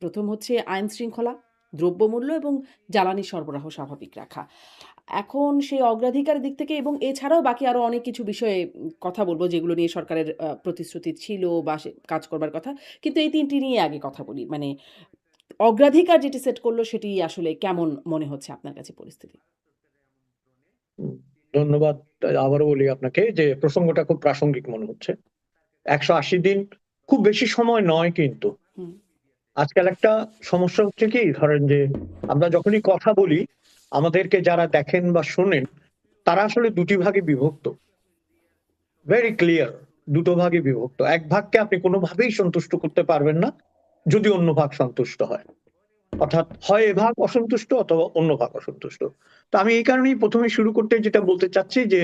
প্রথম হচ্ছে আইন শৃঙ্খলা, দ্রব্যমূল্য এবং জ্বালানি সরবরাহ স্বাভাবিক রাখা। এখন সেই অগ্রাধিকারের দিক থেকে এবং এছাড়াও বাকি আরো অনেক কিছু বিষয়ে কথা বলব যেগুলো নিয়ে সরকারের প্রতিশ্রুতি ছিল বা কাজ করবার কথা। কিন্তু এই ৩ টি নিয়ে আগে কথা বলি। মানে অগ্রাধিকার যেটি সেট করল সেটি আসলে কেমন মনে হচ্ছে আপনার কাছে পরিস্থিতি? হুম, ধন্যবাদ। আবারও বলি আপনাকে যে প্রসঙ্গটা খুব প্রাসঙ্গিক মনে হচ্ছে। ১৮০ দিন খুব বেশি সময় নয় কিন্তু। হুম, আজকাল একটা সমস্যা হচ্ছে কি ধরেন যে আমরা যখনই কথা বলি আমাদেরকে যারা দেখেন বা শোনেন তারা আসলে ২ টি ভাগে বিভক্ত। ভেরি ক্লিয়ার ২ টো ভাগে বিভক্ত। এক ভাগকে আপনি কোনোভাবেই সন্তুষ্ট করতে পারবেন না যদি অন্য ভাগ সন্তুষ্ট হয়। অর্থাৎ হয় এ ভাগ অসন্তুষ্ট অথবা অন্য ভাগ অসন্তুষ্ট। তো আমি এই কারণেই ১ম এ শুরু করতে যেটা বলতে চাচ্ছি যে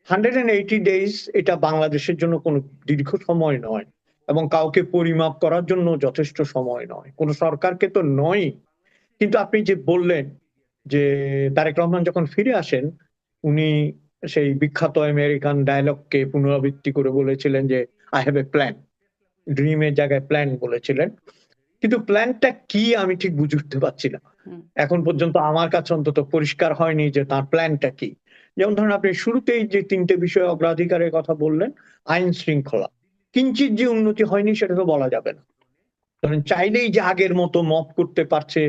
180 ডেইজ এটা বাংলাদেশের জন্য কোনো দীর্ঘ সময় নয় এবং কাউকে পরিমাপ করার জন্য যথেষ্ট সময় নয়। কোন সরকারকে তো নয়ই। কিন্তু আপনি যে বললেন যে তারেক রহমান যখন ফিরে আসেন উনি সেই বিখ্যাত আমেরিকান ডায়ালগকে পুনরাবৃত্তি করে বলেছিলেন যে, "I have a plan" dream এর জায়গায় প্ল্যান বলেছিলেন। কিন্তু প্ল্যানটা কি আমি ঠিক বুঝে উঠতে পারছি না। হুম, এখন পর্যন্ত আমার কাছে অন্তত পরিষ্কার হয়নি যে তার প্ল্যানটা কি। যেমন ধরেন আপনি শুরুতেই যে ৩ টে বিষয় অগ্রাধিকারের কথা বললেন, আইন শৃঙ্খলা। কিঞ্চিৎ যে উন্নতি হয়নি সেটা তো বলা যাবে না। ধরেন চাইলেই যে আগের মতো মপ করতে পারছে,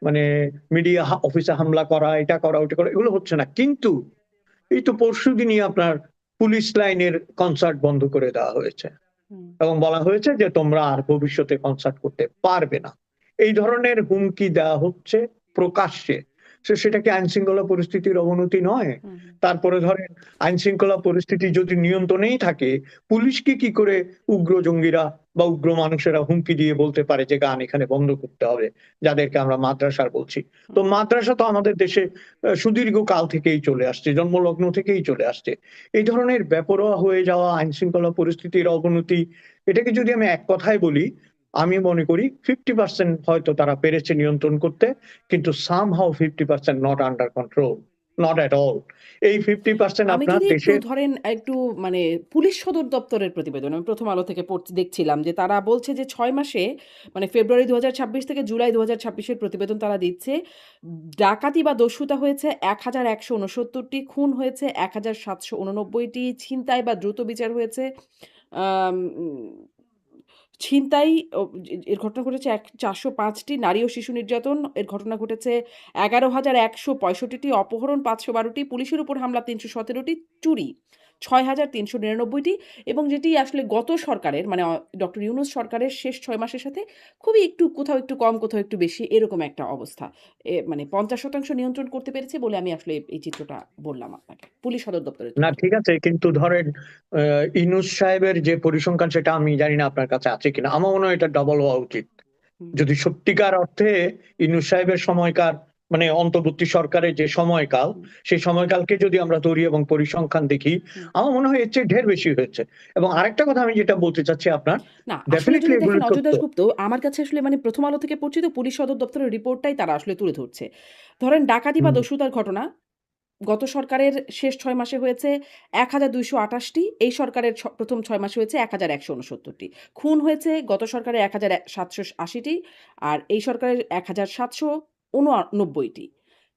মানে মিডিয়া অফিসে হামলা করা, এটা করা, ওটা করা এগুলো হচ্ছে না। কিন্তু এই তো পরশুদিনই আপনার পুলিশ লাইনের কনসার্ট বন্ধ করে দেওয়া হয়েছে। হুম। এবং বলা হয়েছে যে তোমরা আর ভবিষ্যতে কনসার্ট করতে পারবে না। এই ধরনের হুমকি দেওয়া হচ্ছে প্রকাশ্যে। সেটা কি আইন শৃঙ্খলা পরিস্থিতির অবনতি নয়? হুম, হুম। তারপরে ধরেন আইন শৃঙ্খলা পরিস্থিতি যদি নিয়ন্ত্রণেই থাকে, পুলিশকে কি করে উগ্র জঙ্গিরা বা উগ্র মানুষেরা হুমকি দিয়ে বলতে পারে যে গান এখানে বন্ধ করতে হবে, যাদেরকে আমরা মাদ্রাসার বলছি। তো মাদ্রাসা তো আমাদের দেশে সুদীর্ঘ কাল থেকেই চলে আসছে, জন্মলগ্ন থেকেই চলে আসছে। এই ধরনের বেপরোয়া হয়ে যাওয়া আইন শৃঙ্খলা পরিস্থিতির অবনতি এটাকে যদি আমি এক কথায় বলি, আমি মনে করি 50% হয়তো তারা পেরেছে নিয়ন্ত্রণ করতে। কিন্তু somehow 50% not under control, not at all. এই 50% আমি আপনার যদি একটু দেশের ধরেন একটু মানে পুলিশ সদর দপ্তরের প্রতিবেদন আমি 'প্রথম আলো' থেকে দেখছিলাম যে তারা বলছে যে ৬ মাসে মানে ফেব্রুয়ারি ২০২৬ থেকে জুলাই ২০২৬ এর প্রতিবেদন তারা দিচ্ছে। ডাকাতি বা দস্যুতা হয়েছে ১১৬৯ টি, খুন হয়েছে ১৭৮৯ টি, ছিনতাই বা দ্রুত বিচার হয়েছে আম উম ছিনতাই এর ঘটনা ঘটেছে ৪০৫ টি, নারী ও শিশু নির্যাতন এর ঘটনা ঘটেছে ১১,১৬৫ টি, অপহরণ ৫১২ টি, পুলিশের উপর হামলা ৩১৭ টি, চুরি ৬,৩৯৯ টি এবং যেটি আসলে গত সরকারের মানে ডক্টর ইউনূস সরকারের শেষ ৬ মাসের সাথে খুবই একটু কোথাও একটু কম, কোথাও একটু বেশি এরকম একটা অবস্থা। মানে ৫০% নিয়ন্ত্রণ করতে পেরেছে বলে আমি আসলে এই চিত্রটা বললাম আপনাকে। পুলিশ সদর দপ্তরের না তথ্য। ঠিক আছে কিন্তু ধরেন ইউনূস সাহেবের যে পরিসংখ্যান সেটা আমি জানি না আপনার কাছে আছে কিনা। আমার মনে হয় এটা ডবল হওয়া উচিত। হুম, যদি সত্যিকার অর্থে ইউনূস সাহেবের সময়কার মানে অন্তর্বর্তী সরকারের যে সময়কাল, হুম, সেই সময়কালকে যদি আমরা ধরি এবং পরিসংখ্যান দেখি, হুম। আমার মনে হয় এর চেয়ে ঢের বেশি হয়েছে। এবং আরেকটা কথা আমি যেটা বলতে চাচ্ছি আপনার, না, আসলে ডেফিনিটলি যদি এগুলো দেখেন অজয় সত্য। দাশগুপ্ত আমার কাছে আসলে মানে 'প্রথম আলো' থেকে পড়ছি তো পুলিশ সদর দপ্তরের রিপোর্টটাই তারা আসলে তুলে ধরছে। ধরেন ডাকাতি বা হুম, দস্যুতার ঘটনা গত সরকারের শেষ ৬ মাসে হয়েছে ১,২২৮ টি, এই সরকারের ১ম ৬ মাসে হয়েছে ১,১৬৯ টি। খুন হয়েছে গত সরকারের ১,৭৮০ টি আর এই সরকারের ১,৭৮৯ টি।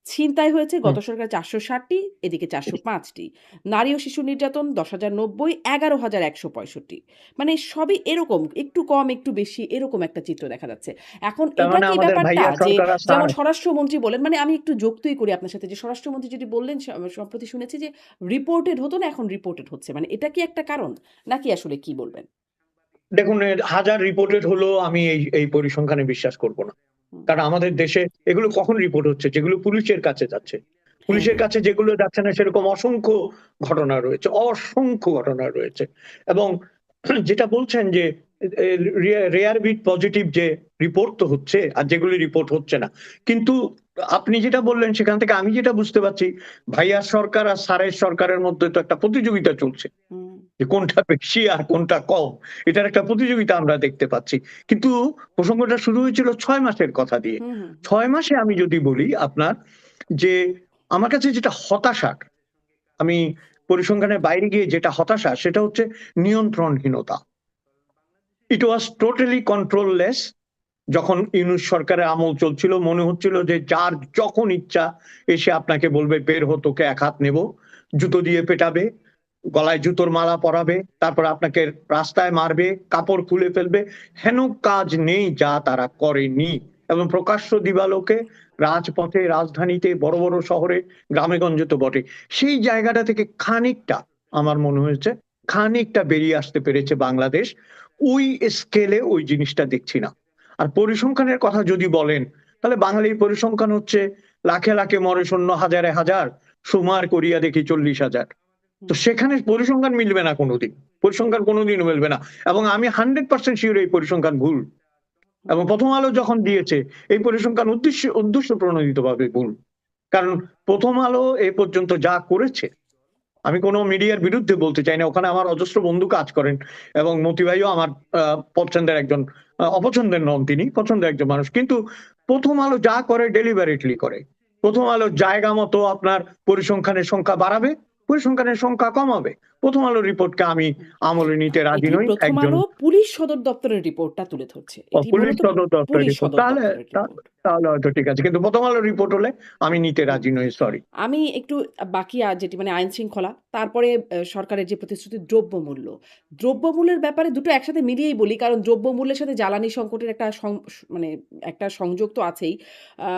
ছিনতাই হয়েছে হুম। গত সরকারের ৪৬০ টি, এদিকে ৪০৫ টি। নারী ও শিশু নির্যাতন ১০,০৯০, ১১,১৬৫। মানে সবই এরকম একটু কম একটু বেশি এরকম একটা চিত্র দেখা যাচ্ছে। এখন তার এটা মানে কি আমাদের ব্যাপারটা ভাইয়া যে সরকার আর স্যার যেমন স্বরাষ্ট্রমন্ত্রী বললেন মানে আমি একটু যুক্তই করি আপনার সাথে যে স্বরাষ্ট্রমন্ত্রী যেটি বললেন সম্প্রতি শুনেছি যে রিপোর্টেড হতো না এখন রিপোর্টেড হচ্ছে। মানে এটা কি একটা কারণ? নাকি আসলে কি বলবেন? দেখুন হাজার রিপোর্টেড হলেও আমি এই পরিসংখ্যানে বিশ্বাস করব না। হুম। কারণ আমাদের দেশে এগুলো কখন রিপোর্ট হচ্ছে? যেগুলো পুলিশের কাছে যাচ্ছে। হ্যাঁ, পুলিশের হ্যাঁ। কাছে যেগুলো যাচ্ছে না সেরকম অসংখ্য ঘটনা রয়েছে, অসংখ্য ঘটনা রয়েছে। এবং যেটা বলছেন যে রেয়ার বিট পজিটিভ যে রিপোর্ট তো হচ্ছে আর যেগুলি রিপোর্ট হচ্ছে না। কিন্তু আপনি যেটা বললেন সেখান থেকে আমি যেটা বুঝতে পারছি ভাইয়ার সরকার আর স্যারের সরকারের মধ্যে তো একটা প্রতিযোগিতা চলছে। হুম, যে কোনটা বেশি আর কোনটা কম এটার একটা প্রতিযোগিতা আমরা দেখতে পাচ্ছি। কিন্তু প্রসঙ্গটা শুরু হয়েছিল ৬ মাসের কথা দিয়ে। হুম, হুম, ৬ মাসে আমি যদি বলি আপনার যে আমার কাছে যেটা হতাশার, আমি পরিসংখ্যানের বাইরে গিয়ে যেটা হতাশা সেটা হচ্ছে নিয়ন্ত্রণহীনতা। ইট ওয়াজ টোটালি কন্ট্রোললেস যখন ইউনূস সরকারের আমল চলছিল মনে হচ্ছিল যে যার যখন ইচ্ছা এসে আপনাকে বলবে বের হো, তোকে এক হাত নেব, জুতো দিয়ে পেটাবে, গলায় জুতোর মালা পরাবে, তারপর আপনাকে রাস্তায় মারবে, কাপড় খুলে ফেলবে। হেন কাজ নেই যা তারা করেনি। এবং প্রকাশ্য দিবালোকে রাজপথে, রাজধানীতে, বড় বড় শহরে, গ্রামেগঞ্জে তো বটে, সেই জায়গাটা থেকে খানিকটা আমার মনে হয়েছে খানিকটা বেরিয়ে আসতে পেরেছে বাংলাদেশ। ওই স্কেলে ওই জিনিসটা দেখছি না। আর পরিসংখ্যানের কথা যদি বলেন, তাহলে বাঙালির পরিসংখ্যান হচ্ছে লাখে লাখে মরে শূন্য, হাজারে হাজার, সুমার করিয়া দেখি 40,000। তো সেখানে পরিসংখ্যান মিলবে না কোনোদিন, পরিসংখ্যান কোনোদিনও মিলবে না। এবং আমি 100% শিওর এই পরিসংখ্যান ভুল। এবং প্রথম আলো যখন দিয়েছে এই পরিসংখ্যান উদ্দেশ্য প্রণোদিত ভাবে ভুল। কারণ প্রথম আলো এ পর্যন্ত যা করেছে, আমি কোনো মিডিয়ার বিরুদ্ধে বলতে চাই না, ওখানে আমার অজস্র বন্ধু কাজ করেন এবং মতি ভাইও আমার পছন্দের একজন, অপছন্দের নন, তিনি পছন্দের একজন মানুষ। কিন্তু প্রথম আলো যা করে ডেলিভারেটলি করে। প্রথম আলো জায়গা মতো আপনার পরিসংখ্যানের সংখ্যা বাড়াবে, পরিসংখ্যানের সংখ্যা কমাবে। প্রথম আলোর রিপোর্টকে আমি আমলে নিতে রাজি এটি নই। প্রথম একজন আলো পুলিশ সদর দপ্তরের রিপোর্টটা তুলে ধরছে, এটি পুলিশ মূলত সদর দপ্তরের পুলিশ রিপোর্ট, সদর তাহলে দপ্তরের রিপোর্ট। তাহলে হয়তো ঠিক আছে, কিন্তু প্রথম আলোর রিপোর্ট হলে আমি নিতে হুম। রাজি নই, সরি। আমি একটু বাকি যেটি মানে আইন শৃঙ্খলা, তারপরে সরকারের যে প্রতিশ্রুতি দ্রব্যমূল্য। দ্রব্যমূল্যের ব্যাপারে দুটো একসাথে মিলিয়েই বলি, কারণ দ্রব্যমূল্যের সাথে জ্বালানি সংকটের একটা মানে একটা সংযোগ তো আছেই। আ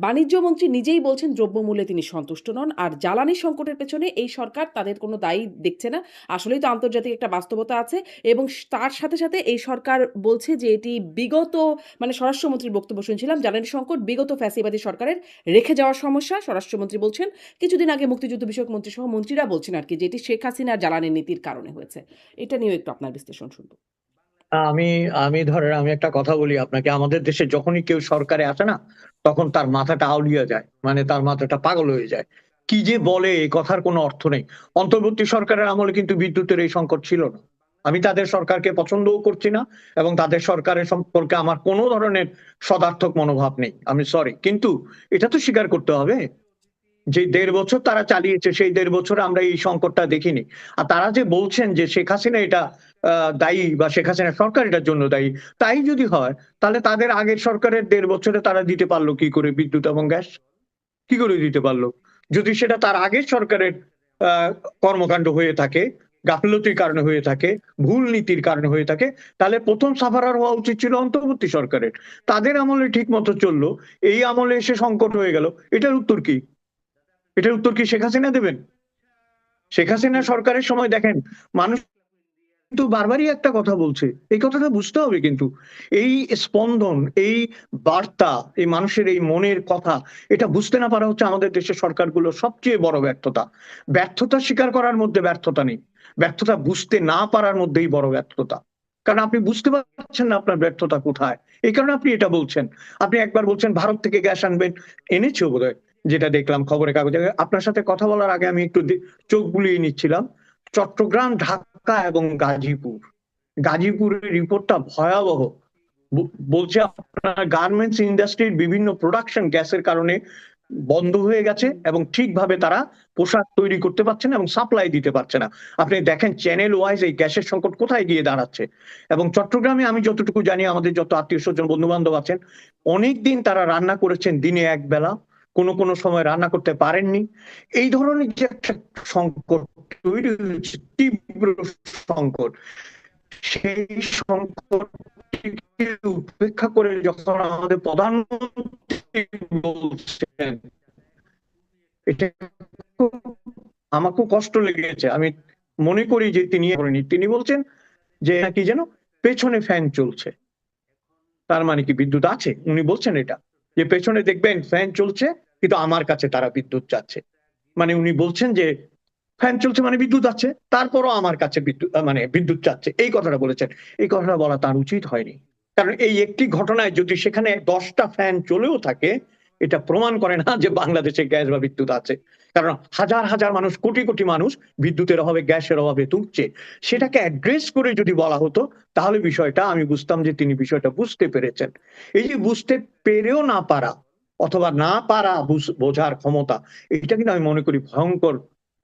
বাণিজ্য মন্ত্রী নিজেই বলছেন দ্রব্যমূল্যে তিনি সন্তুষ্ট নন। আর জ্বালানি সংকটের পেছনে এই সরকার তাদের কোনো দায়ী দেখছে না। আসলেই তো আন্তর্জাতিক একটা বাস্তবতা আছে এবং তার সাথে, সাথে এই সরকার বলছে যে এটি বিগত মানে স্বরাষ্ট্রমন্ত্রীর বক্তব্য শুনছিলাম, জ্বালানি সংকট বিগত ফ্যাসিবাদী সরকারের রেখে যাওয়ার সমস্যা। স্বরাষ্ট্রমন্ত্রী বলছেন, কিছুদিন আগে মুক্তিযুদ্ধ বিষয়ক মন্ত্রী সহ মন্ত্রীরা বলছেন আরকি যে এটি শেখ হাসিনার জ্বালানি নীতির কারণে হয়েছে। এটা নিয়েও একটু আপনার বিশ্লেষণ শুনব। আমি আমি ধরেন আমি একটা কথা বলি আপনাকে, আমাদের দেশে যখনই কেউ সরকারে আসে না, তখন তার মাথাটা আউলিয়া যায়, মানে তার মাথাটা পাগল হয়ে যায়। কি যে বলে, এই কথার কোনো অর্থ নেই। অন্তর্বর্তী সরকারের আমলে কিন্তু বিদ্যুতের এই সংকট ছিল না। আমি তাদের সরকারকে পছন্দও করছি না এবং তাদের সরকারের সম্পর্কে আমার কোনো ধরনের সদার্থক মনোভাব নেই, আমি সরি। কিন্তু এটা তো স্বীকার করতে হবে যে 1.5 বছর তারা চালিয়েছে, সেই 1.5 বছরে আমরা এই সংকটটা দেখিনি। আর তারা যে বলছেন যে শেখ হাসিনা এটা দায়ী বা শেখ হাসিনা সরকার এটার জন্য দায়ী, তাই যদি হয় তাহলে তাদের আগের সরকারের 1.5 বছরে তারা দিতে পারলো কি করে বিদ্যুৎ এবং গ্যাস? কি করে দিতে পারলো? যদি সেটা তার আগের সরকারের আহ কর্মকাণ্ড হয়ে থাকে, গাফিলতির কারণে হয়ে থাকে, ভুল নীতির কারণে হয়ে থাকে, তাহলে প্রথম সাফারার হওয়া উচিত ছিল অন্তর্বর্তী সরকারের। তাদের আমলে ঠিক মতো চললো, এই আমলে এসে সংকট হয়ে গেল। এটার উত্তর কি? এটার উত্তর কি শেখ হাসিনা দেবেন? শেখ হাসিনা হুম। সরকারের সময় দেখেন, মানুষ কিন্তু বারবারই একটা কথা বলছে, এই কথাটা বুঝতে হবে কিন্তু। এই স্পন্দন, এই বার্তা, এই মানুষের এই মনের কথা, এটা বুঝতে না পারা হচ্ছে আমাদের দেশের সরকারগুলোর সবচেয়ে বড় ব্যর্থতা। ব্যর্থতা স্বীকার করার মধ্যে ব্যর্থতা নেই, ব্যর্থতা বুঝতে না পারার মধ্যেই বড় ব্যর্থতা। কারণ আপনি বুঝতে পারছেন না আপনার ব্যর্থতা কোথায়, এই কারণে আপনি এটা বলছেন। আপনি একবার বলছেন ভারত থেকে গ্যাস আনবেন, এনেছেও বোধহয়, যেটা দেখলাম খবরের কাগজে। আপনার সাথে কথা বলার আগে আমি একটু চোখ বুলিয়ে নিচ্ছিলাম। চট্টগ্রাম, ঢাকা এবং গাজীপুর, গাজীপুরের রিপোর্টটা ভয়াবহ। বলছে আপনার গার্মেন্টস ইন্ডাস্ট্রির বিভিন্ন প্রোডাকশন গ্যাসের কারণে বন্ধ হয়ে গেছে হুম। এবং ঠিকভাবে তারা পোশাক তৈরি করতে পারছে না এবং সাপ্লাই দিতে পারছে না। আপনি দেখেন চ্যানেল ওয়াইজ এই গ্যাসের সংকট কোথায় গিয়ে দাঁড়াচ্ছে। এবং চট্টগ্রামে আমি যতটুকু জানি, আমাদের যত আত্মীয় স্বজন বন্ধু বান্ধব আছেন, অনেকদিন তারা রান্না করেছেন দিনে এক বেলা, কোনো কোনো সময় রান্না করতে পারেননি। এই ধরনের যে একটা সংকট তৈরি হয়েছে, তীব্র সংকট, সেই সংকটটিকে উপেক্ষা করে যখন আমাদের প্রধানমন্ত্রী বলছেন, এটা আমাকেও কষ্ট লেগেছে। আমি মনে করি যে তিনি বলছেন যে নাকি যেন পেছনে ফ্যান চলছে। তার মানে কি বিদ্যুৎ আছে? উনি বলছেন এটা, যে পেছনে দেখবেন ফ্যান চলছে কিন্তু আমার কাছে তারা বিদ্যুৎ চাচ্ছে। মানে উনি বলছেন যে ফ্যান চলছে মানে বিদ্যুৎ আছে, তারপরও আমার কাছে বিদ্যুৎ মানে বিদ্যুৎ চাচ্ছে, এই কথাটা বলেছেন। এই কথাটা বলা তার উচিত হয়নি। কারণ এই একটি ঘটনায় যদি সেখানে 10টা ফ্যান চলেও থাকে, এটা প্রমাণ করে না যে বাংলাদেশে গ্যাস বা বিদ্যুৎ আছে। কারণ হাজার হাজার মানুষ, কোটি কোটি মানুষ বিদ্যুতের অভাবে, গ্যাসের অভাবে তুকছে। সেটাকে অ্যাড্রেস করে যদি বলা হতো, তাহলে বিষয়টা আমি বুঝতাম যে তিনি বিষয়টা বুঝতে পেরেছেন। এই যে বুঝতে পেরেও না পারা অথবা না পারা বোঝার ক্ষমতা, এটা কিন্তু আমি মনে করি ভয়ঙ্কর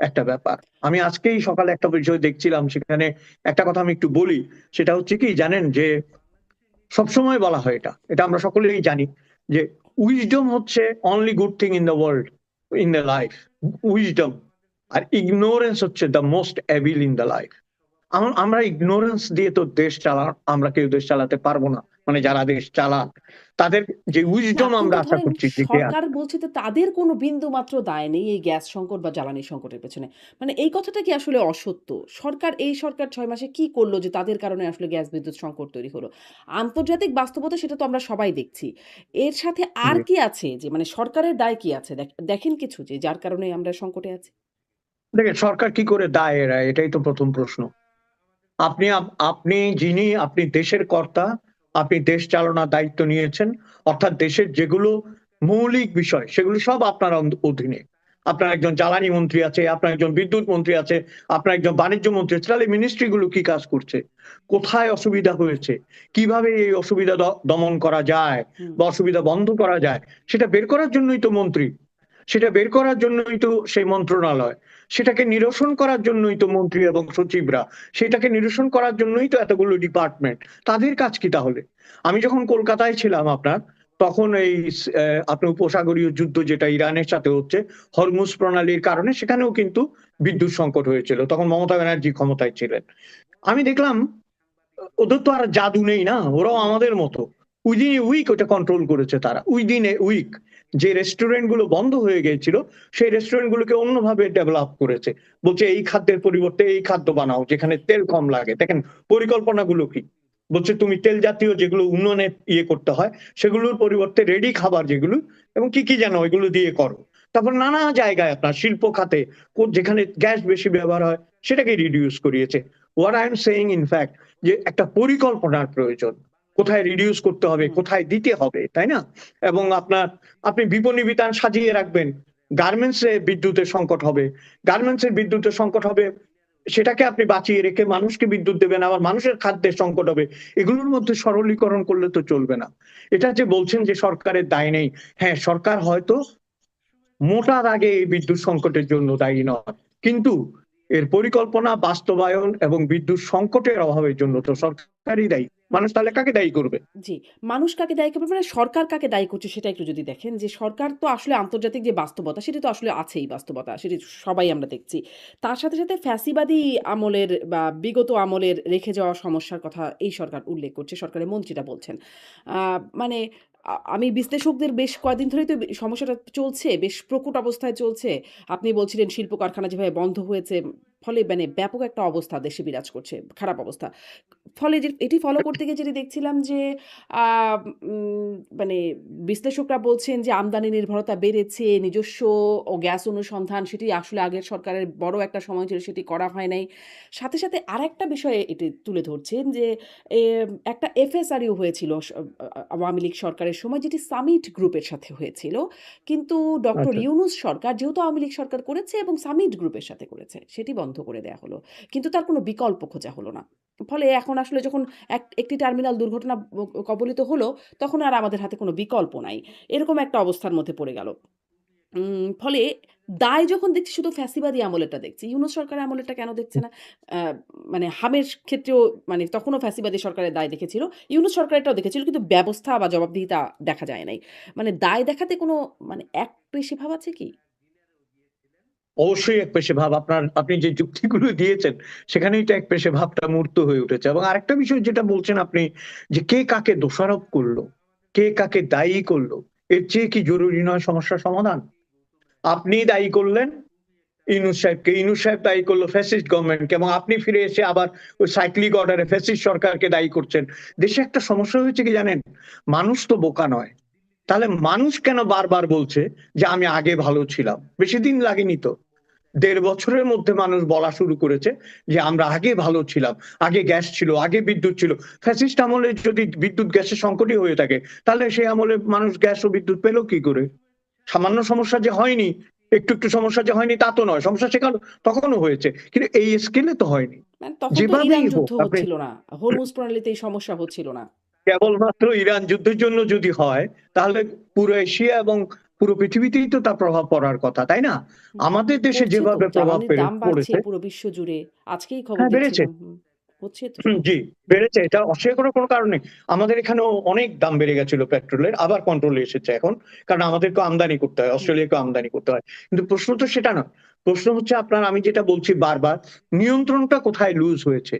একটা ব্যাপার। আমি আজকেই সকালে একটা বিষয় দেখছিলাম, সেখানে একটা কথা আমি একটু বলি। সেটা হচ্ছে কি জানেন, যে সবসময় বলা হয় এটা, এটা আমরা সকলেই জানি যে উইজডম হচ্ছে only good thing in the world, in the life, wisdom. আর ইগনোরেন্স হচ্ছে the most evil in the life. আমরা ইগনোরেন্স দিয়ে তো দেশ আমরা কেউ দেশ চালাতে পারবো না, মানে যারা দেশ চালান তাদের যে না উইজডম আমরা কিন্তু আশা ধরেন করছি যে সরকার বলছে যে তাদের কোনো বিন্দু মাত্র দায় নেই এই গ্যাস সংকট বা জ্বালানি সংকটের পেছনে। মানে এই কথাটা কি আসলে অসত্য? সরকার ৬ মাসে কি করলো যে তাদের কারণে আসলে গ্যাস বিদ্যুৎ সংকট তৈরি হলো? আন্তর্জাতিক বাস্তবতা সেটা তো আমরা সবাই দেখছি। এর সাথে আর জি। কি আছে যে মানে সরকারের দায় কি আছে? দেখেন কিছু যে যার কারণে আমরা সংকটে আছি? দেখেন সরকার কি করে দায় এড়ায়, এটাই তো প্রথম প্রশ্ন। আপনি দেশের কর্তা, আপনি দেশ চালানোর দায়িত্ব নিয়েছেন, অর্থাৎ দেশের যেগুলো মৌলিক বিষয় সেগুলো সব আপনার অধীনে। আপনার একজন জ্বালানি মন্ত্রী আছে, আপনার একজন বিদ্যুৎ মন্ত্রী আছে, আপনার একজন বাণিজ্য মন্ত্রী আছে। তাহলে মিনিস্ট্রি গুলো কি কাজ করছে, কোথায় অসুবিধা হয়েছে, কিভাবে এই অসুবিধা দমন করা যায় হুম, বা অসুবিধা বন্ধ করা যায়, সেটা বের করার জন্যই তো মন্ত্রী, সেটা বের করার জন্যই তো সেই মন্ত্রণালয়, সেটাকে নিরসন করার জন্যই তো মন্ত্রী এবং সচিবরা, সেটাকে নিরসন করার জন্যই তো এতগুলো ডিপার্টমেন্ট। তাদের কাজ কি তাহলে? আমি যখন কলকাতায় ছিলাম আপনার, তখন এই আপনার উপসাগরীয় যুদ্ধ যেটা ইরানের সাথে হচ্ছে, হরমুজ প্রণালীর কারণে সেখানেও কিন্তু বিদ্যুৎ সংকট হয়েছিল, তখন মমতা ব্যানার্জি ক্ষমতায় ছিলেন। আমি দেখলাম ওদের তো আর জাদু নেই না, ওরাও আমাদের মতো উইদিন এ উইক ওটা কন্ট্রোল করেছে তারা, উইদিন এ উইক। যে রেস্টুরেন্ট গুলো বন্ধ হয়ে গিয়েছিল সেই রেস্টুরেন্ট গুলোকে অন্যভাবে ডেভেলপ করেছে, বলছে এই খাদ্যের পরিবর্তে এই খাদ্য বানাও যেখানে তেল কম লাগে। দেখেন পরিকল্পনাগুলো কি, বলছে তুমি তেল জাতীয় যেগুলো উন্নয়নে ইয়ে করতে হয় সেগুলোর পরিবর্তে রেডি খাবার যেগুলো এবং কি কি যেন ওইগুলো দিয়ে করো। তারপর নানা জায়গায় আপনার শিল্প খাতে যেখানে গ্যাস বেশি ব্যবহার হয় সেটাকে রিডিউস করিয়েছে। What I am saying in fact যে একটা পরিকল্পনার প্রয়োজন, কোথায় রিডিউস করতে হবে, হুম। কোথায় দিতে হবে, তাই না? এবং আপনি বিপণী বিতান সাজিয়ে রাখবেন, গার্মেন্টস এ বিদ্যুতের সংকট হবে, গার্মেন্টস এর বিদ্যুতের সংকট হবে, সেটাকে আপনি বাঁচিয়ে রেখে মানুষকে বিদ্যুৎ দেবেন, আবার মানুষের খাদ্যের সংকট হবে। এগুলোর মধ্যে সরলীকরণ করলে তো চলবে না। এটা যে বলছেন যে সরকারের দায় নেই, হ্যাঁ সরকার হয়তো মোটা দাগে এই বিদ্যুৎ সংকটের জন্য দায়ী নয়, কিন্তু এর পরিকল্পনা বাস্তবায়ন এবং বিদ্যুৎ সংকটের অভাবের জন্য তো সরকারই দায়ী। মানুষ তাহলে কাকে দায়ী করবে? জি, মানুষ কাকে দায়ী করবে মানে সরকার কাকে দায়ী করছে সেটা একটু যদি দেখেন যে সরকার তো আসলে আন্তর্জাতিক যে বাস্তবতা সেটি তো আসলে আছেই বাস্তবতা সেটি সবাই আমরা দেখছি। তার সাথে ফ্যাসিবাদী আমলের বা বিগত আমলের রেখে যাওয়া সমস্যার কথা এই সরকার উল্লেখ করছে, সরকারের মন্ত্রীরা বলছেন। মানে আমি বিশ্লেষকদের বেশ কয়েকদিন ধরেই তো সমস্যাটা চলছে, বেশ প্রকট অবস্থায় চলছে। আপনি বলছিলেন শিল্প কারখানা যেভাবে বন্ধ হয়েছে, ফলে মানে ব্যাপক একটা অবস্থা দেশে বিরাজ করছে, খারাপ অবস্থা। ফলে এটি ফলো করতে গিয়ে যেটি দেখছিলাম যে আ উম মানে বিশ্লেষকরা বলছেন যে আমদানি নির্ভরতা বেড়েছে, নিজস্ব গ্যাস অনুসন্ধান সেটি আসলে আগের সরকারের বড় একটা সময় ছিল সেটি করা হয় নাই। সাথে আরেকটা বিষয় এটি তুলে ধরছেন যে একটা এফএসআরইউ হয়েছিল আওয়ামী লীগ সরকারের সময় যেটি সামিট গ্রুপের সাথে হয়েছিল। কিন্তু ডক্টর আচ্ছা। ইউনূস সরকার যেহেতু আওয়ামী লীগ সরকার করেছে এবং সামিট গ্রুপের সাথে করেছে, সেটি বন্ধ করে দেয়া হলো। কিন্তু তার কোনো বিকল্প খোঁজা হলো না। ফলে এখন আসলে যখন একটি টার্মিনাল দুর্ঘটনা কবলিত হলো, তখন আর আমাদের হাতে কোনো বিকল্প নাই। এরকম একটা অবস্থার মধ্যে পড়ে গেল। ফলে দায় যখন দেখছি শুধু ফ্যাসিবাদী আমলেরটা দেখছি। ইউনূস সরকারের আমলেরটা কেন দেখছে না? আ মানে হামের ক্ষেত্রেও মানে তখনও ফ্যাসিবাদী সরকারের দায় দেখেছিল। ইউনূস সরকারেরটাও দেখেছিল কিন্তু ব্যবস্থা বা জবাবদিহিতা দেখা যায় নাই। মানে দায় দেখাতে কোনো মানে একপেশে ভাব আছে কি? অবশ্যই একপেশে ভাব। আপনি যে যুক্তিগুলো দিয়েছেন সেখানেই তো একপেশে ভাবটা মূর্ত হয়ে উঠেছে। এবং আরেকটা বিষয় যেটা বলছেন আপনি, যে কে কাকে দোষারোপ করলো, কে কাকে দায়ী করলো, এর চেয়ে কি জরুরি নয় সমস্যার সমাধান? আপনি দায়ী করলেন ইউনূস সাহেবকে, ইউনূস সাহেব দায়ী করলো ফ্যাসিস্ট গভর্নমেন্টকে, এবং আপনি ফিরে এসে আবার ওই সাইক্লিক অর্ডারে ফ্যাসিস্ট সরকারকে দায়ী করছেন। দেশে একটা সমস্যা হয়েছে কি জানেন, মানুষ তো বোকা নয়। তাহলে মানুষ কেন বারবার বলছে যে আমি আগে ভালো ছিলাম? বেশি দিন লাগেনি তো, ১.৫ বছরের মধ্যে মানুষ বলা শুরু করেছে যে আমরা আগে ভালো ছিলাম, আগে গ্যাস ছিল, আগে বিদ্যুৎ ছিল। ফ্যাসিস্ট আমলে যদি বিদ্যুৎ গ্যাসের সংকটই হয়ে থাকে, তাহলে সেই আমলে মানুষ গ্যাস ও বিদ্যুৎ পেল কি করে? সামান্য সমস্যা যে হয়নি, একটু একটু সমস্যা যে হয়নি তা তো নয়, সমস্যা সেখানে তখনও হয়েছে, কিন্তু এই স্কেলে তো হয়নি। মানে তখন তো ইরান যেভাবেই হোক যুদ্ধ আপনি হচ্ছিল না। হরমুজ প্রণালীতে এই সমস্যা হচ্ছিল না। কেবলমাত্র ইরান যুদ্ধের জন্য যদি হয়, তাহলে পুরো এশিয়া এবং পুরো পৃথিবীতেই তো তার প্রভাব পড়ার কথা, তাই না? হুম, আমাদের দেশে পড়ছে তো। যেভাবে প্রভাব জ্বালানির দাম বাড়ছে পড়েছে, পুরো বিশ্বজুড়ে। আজকেই খবর হ্যাঁ বেড়েছে। দেখছিলাম। হুম। হচ্ছে তো জি, সমস্যা। বেড়েছে, এটা অস্বীকার করার কোনো কারণ নেই। আমাদের এখানেও অনেক দাম বেড়ে গেছিল পেট্রোলের, আবার কন্ট্রোলে এসেছে এখন। কারণ আমাদেরকেও আমদানি করতে হয়, হুম, অস্ট্রেলিয়াকেও আমদানি করতে হয়। কিন্তু প্রশ্ন তো সেটা নয়। প্রশ্ন হচ্ছে আপনার, আমি যেটা বলছি বারবার, নিয়ন্ত্রণটা কোথায় লুজ হয়েছে?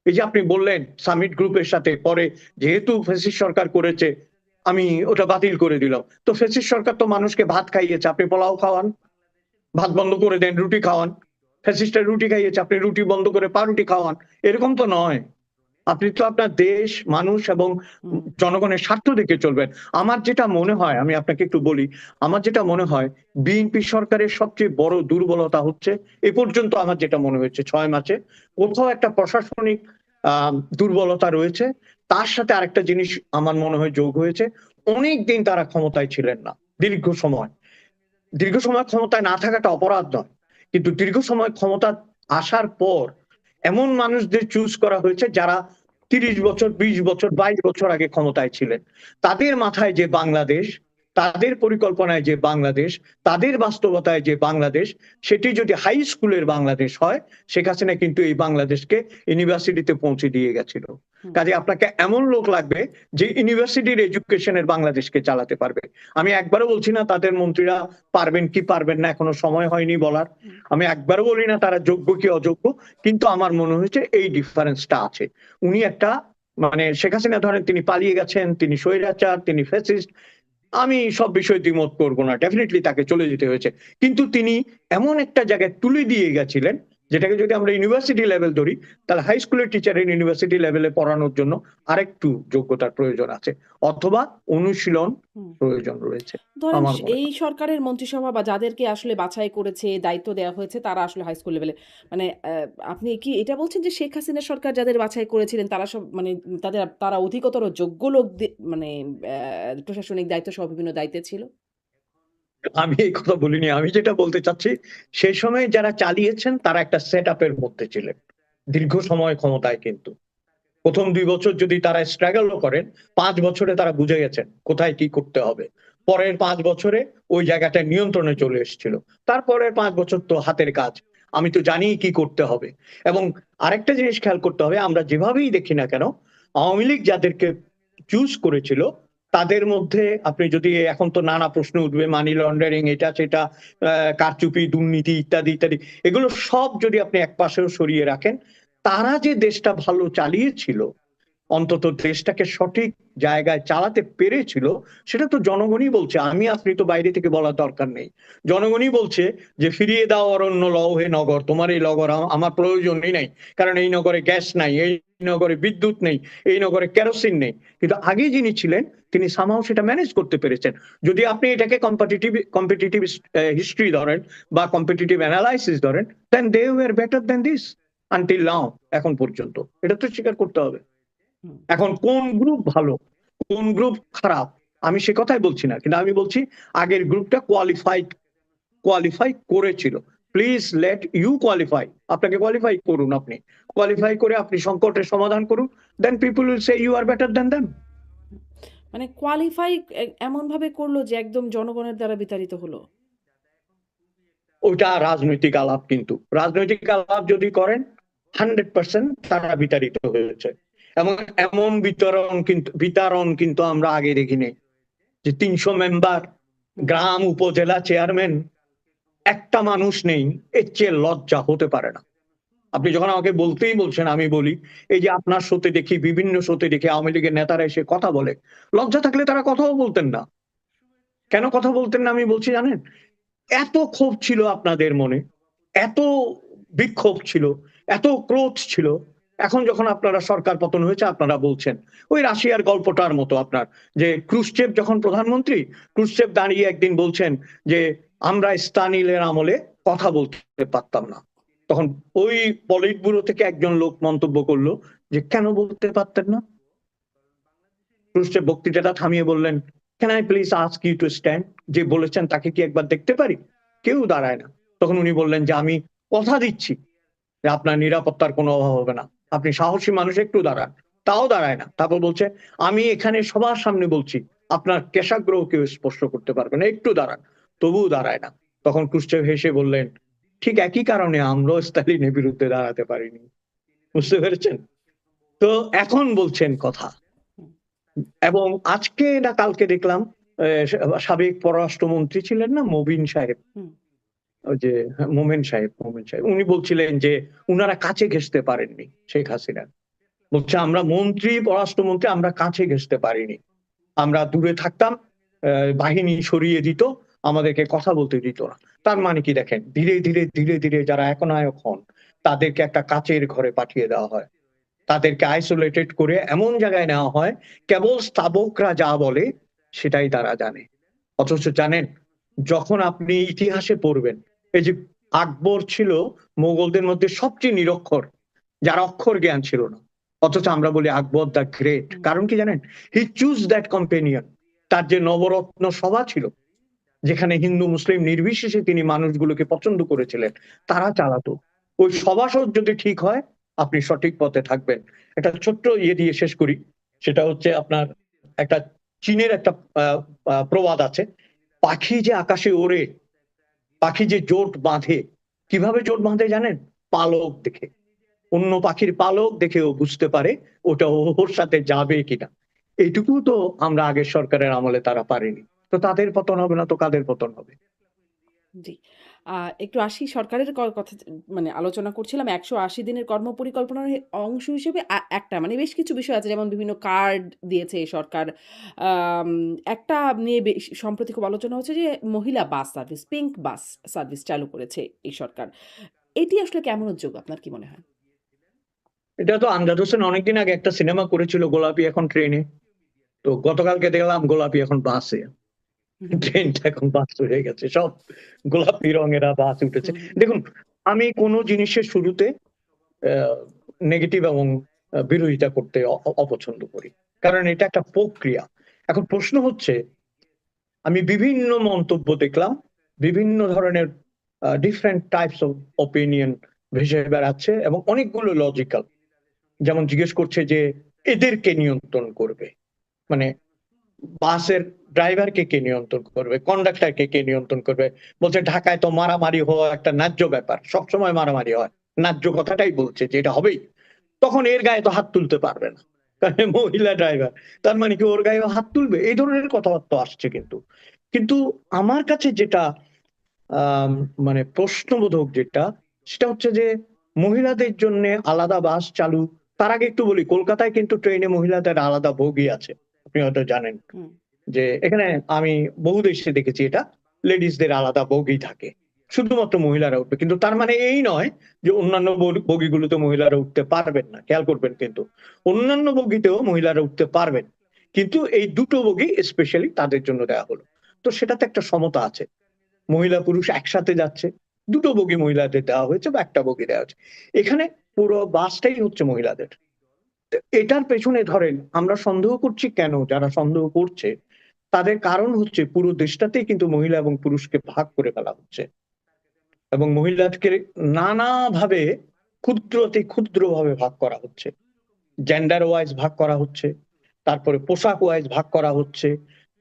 এই যে আপনি বললেন সামিট গ্রুপের সাথে পরে যেহেতু ফ্যাসিস্ট সরকার করেছে, আমি ওটা বাতিল করে দিলাম। তো ফ্যাসিস্ট সরকার তো মানুষকে ভাত খাইয়েছে, আপনি পোলাও খাওয়ান, ভাত বন্ধ করে দেন, রুটি খাওয়ান। ফ্যাসিস্টরা রুটি খাইয়েছে, আপনি রুটি বন্ধ করে পাউরুটি খাওয়ান। এরকম তো নয়। আপনি তো আপনার দেশ, মানুষ এবং হুম, জনগণের স্বার্থ দেখে চলবেন। আমার যেটা মনে হয়, আমি আপনাকে একটু বলি, আমার যেটা মনে হয় বিএনপি সরকারের সবচেয়ে বড় দুর্বলতা হচ্ছে, এ পর্যন্ত আমার যেটা মনে হয়েছে ৬ মাসে, কোথাও একটা প্রশাসনিক দুর্বলতা রয়েছে। তার সাথে আরেকটা জিনিস আমার মনে হয় যোগ হয়েছে, অনেক দিন তারা ক্ষমতায় ছিলেন না, দীর্ঘ সময়। দীর্ঘ সময় ক্ষমতায় না থাকাটা অপরাধ নয়। কিন্তু দীর্ঘ সময় ক্ষমতা আসার পর এমন মানুষদের চুজ করা হয়েছে যারা ৩০ বছর, ২০ বছর, ২২ বছর আগে ক্ষমতায় ছিলেন। তাদের মাথায় যে বাংলাদেশ, তাদের পরিকল্পনায় যে বাংলাদেশ, তাদের বাস্তবতায় যে বাংলাদেশ, সেটি যদি হাই স্কুলের বাংলাদেশ হয়, শেখ হাসিনা কিন্তু এই বাংলাদেশকে ইউনিভার্সিটিতে পৌঁছে দিয়ে গেছিল। হুম, কাজে আপনাকে এমন লোক লাগবে যে ইউনিভার্সিটির এডুকেশনের বাংলাদেশকে চালাতে পারবে। আমি একবারও বলছি না তাদের মন্ত্রীরা পারবেন কি পারবেন না, এখনো সময় হয়নি বলার। হুম। আমি একবারও বলি না তারা যোগ্য কি অযোগ্য, কিন্তু আমার মনে হয়েছে এই ডিফারেন্সটা আছে। উনি একটা, মানে শেখ হাসিনা ধরেন তিনি পালিয়ে গেছেন, তিনি স্বৈরাচার, তিনি ফ্যাসিস্ট, আমি সব বিষয়ে দ্বিমত করব না, ডেফিনেটলি তাকে চলে যেতে হয়েছে। কিন্তু তিনি এমন একটা জায়গায় তুলে দিয়ে গেছিলেন, যেটাকে যদি আমরা ইউনিভার্সিটি লেভেল ধরি, তাহলে হাই স্কুলের টিচারের ইউনিভার্সিটি লেভেলে পড়ানোর জন্য আরেকটু যোগ্যতার প্রয়োজন আছে, অথবা অনুশীলন হুম। প্রয়োজন রয়েছে ধরেন আমার মনে এই হয়। সরকারের মন্ত্রিসভা বা যাদেরকে আসলে বাছাই করেছে, দায়িত্ব দেওয়া হয়েছে তারা আসলে হাই স্কুল লেভেলে মানে আপনি কি এটা বলছেন যে শেখ হাসিনা সরকার যাদের বাছাই করেছিলেন তারা সব মানে তারা অধিকতর যোগ্য লোক মানে প্রশাসনিক দায়িত্ব সহ বিভিন্ন দায়িত্বে ছিল? আমি এই কথা বলিনি, আমি যেটা বলতে চাচ্ছি, সেই সময় যারা চালিয়েছেন তারা একটা সেট আপের মধ্যে ছিলেন দীর্ঘ সময় ক্ষমতায়। কিন্তু প্রথম ২ বছর যদি তারা স্ট্রাগলও করেন, ৫ বছরে তারা বুঝে গেছেন কোথায় কি করতে হবে। পরের ৫ বছরে ওই জায়গাটা নিয়ন্ত্রণে চলে এসেছিল। তারপরের ৫ বছর তো হাতের কাজ, আমি তো জানি কি করতে হবে। এবং আরেকটা জিনিস খেয়াল করতে হবে, আমরা যেভাবেই দেখি না কেন, আওয়ামী লীগ যাদেরকে চুজ করেছিল তাদের মধ্যে আপনি যদি, এখন তো নানা প্রশ্ন উঠবে, মানি লন্ডারিং, এটা সেটা, কারচুপি, দুর্নীতি ইত্যাদি ইত্যাদি, এগুলো সব যদি আপনি একপাশেও সরিয়ে রাখেন, তারা যে দেশটা ভালো চালিয়েছিল, অন্তত দেশটাকে সঠিক জায়গায় চালাতে পেরেছিল, সেটা তো জনগণই বলছে। আমি আপনি তো বাইরে থেকে বলার দরকার নেই। জনগণই বলছে যে ফিরিয়ে দাও অরণ্য লও হে নগর, তোমার এই নগর আমার প্রয়োজনই নাই। কারণ এই নগরে গ্যাস নাই, এই নগরে বিদ্যুৎ নেই, এই নগরে কেরোসিন নেই। কিন্তু আগে যিনি ছিলেন তিনি সামহাও সেটা ম্যানেজ করতে পেরেছেন। যদি আপনি এটাকে কম্পিটিটিভ কম্পিটিটিভ হিস্ট্রি ধরেন বা কম্পিটিটিভ অ্যানালাইসিস ধরেন, then they were better than this until now, এখন পর্যন্ত। এটা তো স্বীকার করতে হবে। হুম। এখন কোন গ্রুপ ভালো, কোন গ্রুপ খারাপ, আমি সে কথাই বলছি না, কিন্তু আমি বলছি আগের গ্রুপটা কোয়ালিফাই করেছিল। প্লিজ লেট ইউ কোয়ালিফাই, আপনাকে কোয়ালিফাই করুন, আপনি কোয়ালিফাই করে আপনি সংকটের সমাধান করুন, then people will say you are better than them. মানে কোয়ালিফাই এমনভাবে করলো যে একদম জনগণের দ্বারা বিতাড়িত হলো। ওইটা রাজনৈতিক আলাপ, কিন্তু রাজনৈতিক আলাপ যদি করেন 100% তারা বিতাড়িত হয়েছে। এবং এমন বিতরণ কিন্তু আমরা আগে দেখিনি, যে ৩০০ মেম্বার, হুম, গ্রাম উপজেলা চেয়ারম্যান, একটা মানুষ নেই, এর চেয়ে লজ্জা হতে পারে না। আপনি যখন আমাকে বলতেই বলছেন, আমি বলি, এই যে আপনার শোতে দেখি, বিভিন্ন শোতে দেখি আওয়ামী লীগের নেতারা এসে কথা বলে, লজ্জা থাকলে তারা কথাও বলতেন না। কেন কথা বলতেন না আমি বলছি জানেন? এত ক্ষোভ ছিল আপনাদের মনে, এত বিক্ষোভ ছিল, এত ক্রোধ ছিল। এখন যখন আপনারা সরকার পতন হয়েছে আপনারা বলছেন, ওই রাশিয়ার গল্পটার মতো আপনার, যে ক্রুশ্চেভ যখন প্রধানমন্ত্রী, ক্রুশ্চেভ দাঁড়িয়ে একদিন বলছেন যে আমরা স্তালিনের আমলে কথা বলতে পারতাম না। তখন ওই পলিট ব্যুরো থেকে একজন লোক মন্তব্য করলো যে কেন বলতে পারতেন না? ক্রুশ্চেভ বক্তৃতাটা থামিয়ে বললেন, can I please ask you to stand, যে বলেছেন তাকে কি একবার দেখতে পারি? কেউ দাঁড়ায় না। তখন উনি বললেন যে আমি কথা দিচ্ছি যে আপনার নিরাপত্তার কোনো অভাব হবে না, আপনি সাহসী মানুষ, একটু দাঁড়ান। তাও দাঁড়ায় না। তারপর বলছে আমি এখানে সবার সামনে বলছি আপনার কেশাগ্রহ কেউ স্পর্শ করতে পারবে না, একটু দাঁড়ান। তবুও দাঁড়ায় না। তখন ক্রুশ্চেভ হেসে বললেন, ঠিক একই কারণে আমরাও স্তালিনের বিরুদ্ধে দাঁড়াতে পারিনি। বুঝতে পেরেছেন? তো এখন বলছেন কথা। হুম, এবং আজকে না কালকে দেখলাম সাবেক পররাষ্ট্রমন্ত্রী ছিলেন না মবিন সাহেব, হুম, ওই যে মোমেন সাহেব উনি বলছিলেন যে উনারা কাছে ঘেঁষতে পারেননি শেখ হাসিনা। বলছে আমরা মন্ত্রী পররাষ্ট্রমন্ত্রী আমরা কাছে ঘেঁষতে পারিনি, আমরা দূরে থাকতাম, বাহিনী সরিয়ে দিত, আমাদেরকে কথা বলতে দিত না। তার মানে কি দেখেন, ধীরে ধীরে ধীরে ধীরে যারা একনায়ক হন তাদেরকে একটা কাচের ঘরে পাঠিয়ে দেওয়া হয়, তাদেরকে আইসোলেটেড করে এমন জায়গায় নেওয়া হয় কেবল স্তাবকরা যা বলে সেটাই তারা জানে। অথচ জানেন, যখন আপনি ইতিহাসে পড়বেন, এই যে আকবর ছিল মোগলদের মধ্যে সবচেয়ে নিরক্ষর, যার অক্ষর জ্ঞান ছিল না, অথচ আমরা বলি আকবর দ্য গ্রেট। হুম, কারণ কি জানেন, হি চুজ দ্যাট কম্পেনিয়ন। তার যে নবরত্ন সভা ছিল, যেখানে হিন্দু মুসলিম নির্বিশেষে তিনি মানুষগুলোকে পছন্দ করেছিলেন, তারা চালাতো। ওই সভাসদ যদি ঠিক হয় আপনি সঠিক পথে থাকবেন। একটা ছোট্ট ইয়ে দিয়ে শেষ করি, সেটা হচ্ছে আপনার একটা চীনের একটা আহ, প্রবাদ আছে, পাখি যে আকাশে ওড়ে, পাখি যে জোট বাঁধে, কিভাবে জোট বাঁধে জানেন? পালক দেখে। অন্য পাখির পালক দেখে ও বুঝতে পারে ওটা ওর সাথে যাবে কিনা। এইটুকু তো আমরা আগের সরকারের আমলে তারা পারেনি। তো তাদের পতন হবে না তো কাদের পতন হবে? জি। আ একটু আসি সরকারের কথা মানে আলোচনা করছিলাম। ১৮০ দিনের কর্মপরিকল্পনার অংশ হিসেবে একটা মানে বেশ কিছু বিষয় আছে যেমন বিভিন্ন কার্ড দিয়েছে এই সরকার। আম একটা নিয়ে সম্প্রতি খুব আলোচনা হচ্ছে যে মহিলা bus service, pink bus service চালু করেছে এই সরকার। এটি আসলে কেমন উদ্যোগ আপনার কি মনে হয়? এটা তো আমজাদ হোসেন অনেকদিন আগে একটা সিনেমা করেছিল, গোলাপি এখন ট্রেনে। তো গতকালকে দেখলাম গোলাপি এখন বাসে। হুম, হুম, ট্রেনটা এখন বাস হয়ে গেছে, সব গোলাপি রঙেরা বাস উঠেছে। হুম, হুম, দেখুন, আমি কোন জিনিসের শুরুতে নেগেটিভ এবং বিরোধিতা করতে অপছন্দ করি, কারণ এটা একটা প্রক্রিয়া। এখন প্রশ্ন হচ্ছে, আমি বিভিন্ন মন্তব্য দেখলাম, বিভিন্ন ধরনের ডিফারেন্ট টাইপস অফ ওপিনিয়ন ভেসে বেড়াচ্ছে এবং অনেকগুলো লজিক্যাল। যেমন জিজ্ঞেস করছে যে এদেরকে নিয়ন্ত্রণ করবে, মানে বাসের ড্রাইভারকে কে নিয়ন্ত্রণ করবে, কন্ডাক্টরকে কে নিয়ন্ত্রণ করবে। বলছে ঢাকায় তো মারামারি হওয়া একটা ন্যায্য ব্যাপার, সবসময় মারামারি হয়, ন্যায্য কথাটাই বলছে যে এটা হবেই। তখন এর গায়ে তো হাত তুলতে পারবে না, কারণ মহিলা ড্রাইভার। তার মানে কি ওর গায়ে হাত তুলবে? এই ধরনের কথাবার্তা আসছে। কিন্তু কিন্তু আমার কাছে যেটা আহ মানে প্রশ্নবোধক যেটা, সেটা হচ্ছে যে মহিলাদের জন্য আলাদা বাস চালু। তার আগে একটু বলি, কলকাতায় কিন্তু ট্রেনে মহিলাদের আলাদা বগি আছে, আপনি হয়তো জানেন। হুম, যে এখানে আমি বহু দেশে দেখেছি এটা, লেডিসদের আলাদা বগি থাকে, শুধুমাত্র মহিলারা উঠবে। কিন্তু তার মানে এই নয় যে অন্যান্য বগিগুলোতে মহিলারা উঠতে পারবেন না। খেয়াল করবেন, কিন্তু অন্যান্য বগিতেও মহিলারা উঠতে পারবেন, কিন্তু এই দুটো বগি স্পেশালি তাদের জন্য দেওয়া হলো। তো সেটাতে একটা সমতা আছে, মহিলা পুরুষ একসাথে যাচ্ছে, দুটো বগি মহিলাদের দেওয়া হয়েছে বা একটা বগি দেওয়া হয়েছে। এখানে পুরো বাসটাই হচ্ছে মহিলাদের। এটার পেছনে ধরেন আমরা সন্দেহ করছি কেন, যারা সন্দেহ করছে তাদের কারণ হচ্ছে পুরো দেশটাতেই কিন্তু মহিলা এবং পুরুষকে ভাগ করে ফেলা হচ্ছে, এবং মহিলাকে নানাভাবে ক্ষুদ্রতে ক্ষুদ্র ভাবে ভাগ করা হচ্ছে, জেন্ডার ওয়াইজ ভাগ করা হচ্ছে, তারপরে পোশাক ওয়াইজ ভাগ করা হচ্ছে,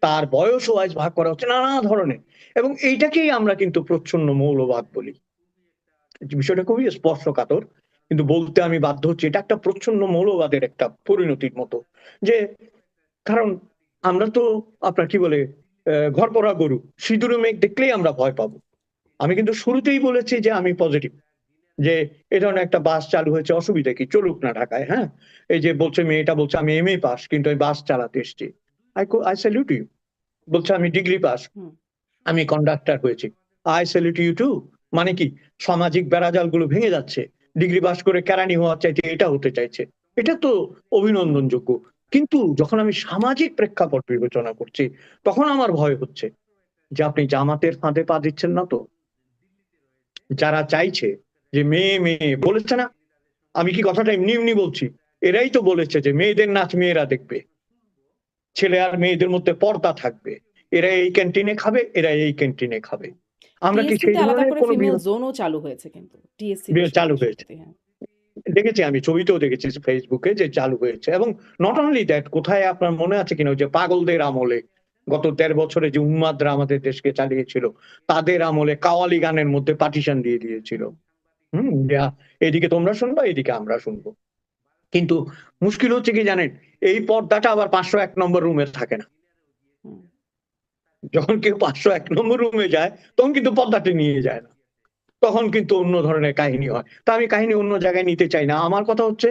তার বয়স ওয়াইজ ভাগ করা হচ্ছে, নানা ধরনের। এবং এইটাকেই আমরা কিন্তু প্রচ্ছন্ন মৌলবাদ বলি। বিষয়টা খুবই স্পর্শকাতর, কিন্তু বলতে আমি বাধ্য হচ্ছি, এটা একটা প্রচ্ছন্ন মৌলবাদের একটা পরিণতির মতো। যে কারণ আমরা তো আপনার কি বলে ঘর পড়া গরু, সিঁদুরে মেঘ দেখলেই আমরা ভয় পাবো। আমি কিন্তু শুরুতেই বলেছি যে আমি পজিটিভ, যে এই ধরনের একটা বাস চালু হয়েছে, অসুবিধা কি, চলুক না ঢাকায়। হ্যাঁ, এই যে বলছে মেয়েটা, বলছে আমি এমএ পাস কিন্তু আমি বাস চালাতে এসেছি, আই স্যালিউট ইউ। বলছে আমি ডিগ্রি পাস, হুম। আমি কন্ডাক্টর হয়েছি, আই স্যালিউট ইউ টু। মানে কি, সামাজিক বেড়াজাল গুলো ভেঙে যাচ্ছে, ডিগ্রি পাস করে কেরানি হওয়ার চাইতে এটা হতে চাইছে, এটা তো অভিনন্দনযোগ্য। কিন্তু যখন আমি সামাজিক প্রেক্ষাপট বিবেচনা করছি, তখন আমার ভয় হচ্ছে যে আপনি জামাতের ফাঁদে পা দিচ্ছেন না তো? যারা চাইছে যে মেয়ে মেয়ে বলেছে না, আমি কি কথাটা এমনি এমনি বলছি, এরাই তো বলেছে যে মেয়েদের নাচ মেয়েরা দেখবে, ছেলে আর মেয়েদের মধ্যে পর্দা থাকবে, এরা এই ক্যান্টিনে খাবে, এরা এই ক্যান্টিনে খাবে। আমরা কি সেই টিএসসিতে আলাদা ধরনের করে কোনো ফিমেল জোনও চালু হয়েছে কিন্তু। টিএসসি চালু বেসরকারি হয়েছে? সম্প্রতি, হ্যাঁ। দেখেছি, আমি ছবিতেও দেখেছি ফেসবুকে যে চালু হয়েছে। এবং নট অনলি দ্যাট, কোথায় আপনার মনে আছে কিনা, ওই যে পাগলদের আমলে গত ১৩ বছরে যে উন্মাদরা আমাদের দেশকে চালিয়েছিল, তাদের আমলে কাওয়ালি গানের মধ্যে পার্টিশন দিয়ে দিয়েছিল। হুম। এদিকে তোমরা শুনবা, এদিকে আমরা শুনবো। কিন্তু মুশকিল হচ্ছে কি জানেন, এই পর্দাটা আবার 501 নম্বর রুমে থাকে না। হুম, যখন কেউ 501 নম্বর রুমে যায় তখন কিন্তু পর্দাটি নিয়ে যায় না, তখন কিন্তু অন্য ধরনের কাহিনী হয়। তা আমি কাহিনী অন্য জায়গায় নিতে চাই না। আমার কথা হচ্ছে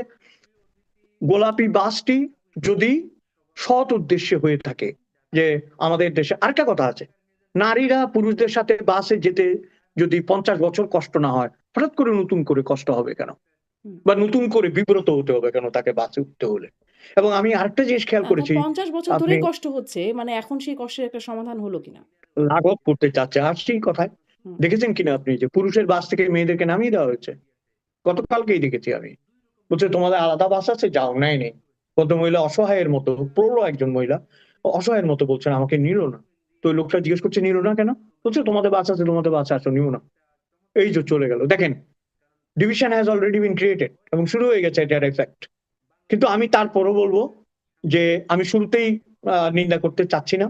গোলাপি বাসটি যদি সৎ উদ্দেশ্যে হয়ে থাকে, যে আমাদের দেশে আরেকটা কথা আছে, নারীরা পুরুষদের সাথে বাসে যেতে যদি 50 বছর কষ্ট না হয়, হঠাৎ করে নতুন করে কষ্ট হবে কেন, হুম। বা নতুন করে বিব্রত হতে হবে কেন তাকে বাসে উঠতে হলে। এবং আমি আরেকটা জিনিস খেয়াল তো করেছি, 50 বছর আপনি ধরেই কষ্ট হচ্ছে। মানে এখন সেই কষ্টের একটা সমাধান হলো কিনা? লাঘব করতে চাচ্ছে, আসছি কথায়। হুম, দেখেছেন কিনা আপনি যে পুরুষের বাস থেকে মেয়েদেরকে নামিয়ে দেওয়া হয়েছে? গতকালকেই দেখেছি আমি। বলছে তোমাদের আলাদা বাস আছে, যাও, নেয় নেই। ভদ্রমহিলা অসহায়ের মতো, প্রৌঢ় একজন মহিলা, অসহায়ের মতো বলছেন আমাকে নিল না। তো ওই লোকটা জিজ্ঞেস করছে নিল না কেন? বলছে তোমাদের বাস আছে, তোমাদের বাসে আসো, নিও না। এই যে চলে গেল, দেখেন, division has already been created এবং শুরু হয়ে গেছে এটার এফেক্ট। কিন্তু আমি তারপরও বলবো যে আমি শুরুতেই নিন্দা করতে চাচ্ছি না।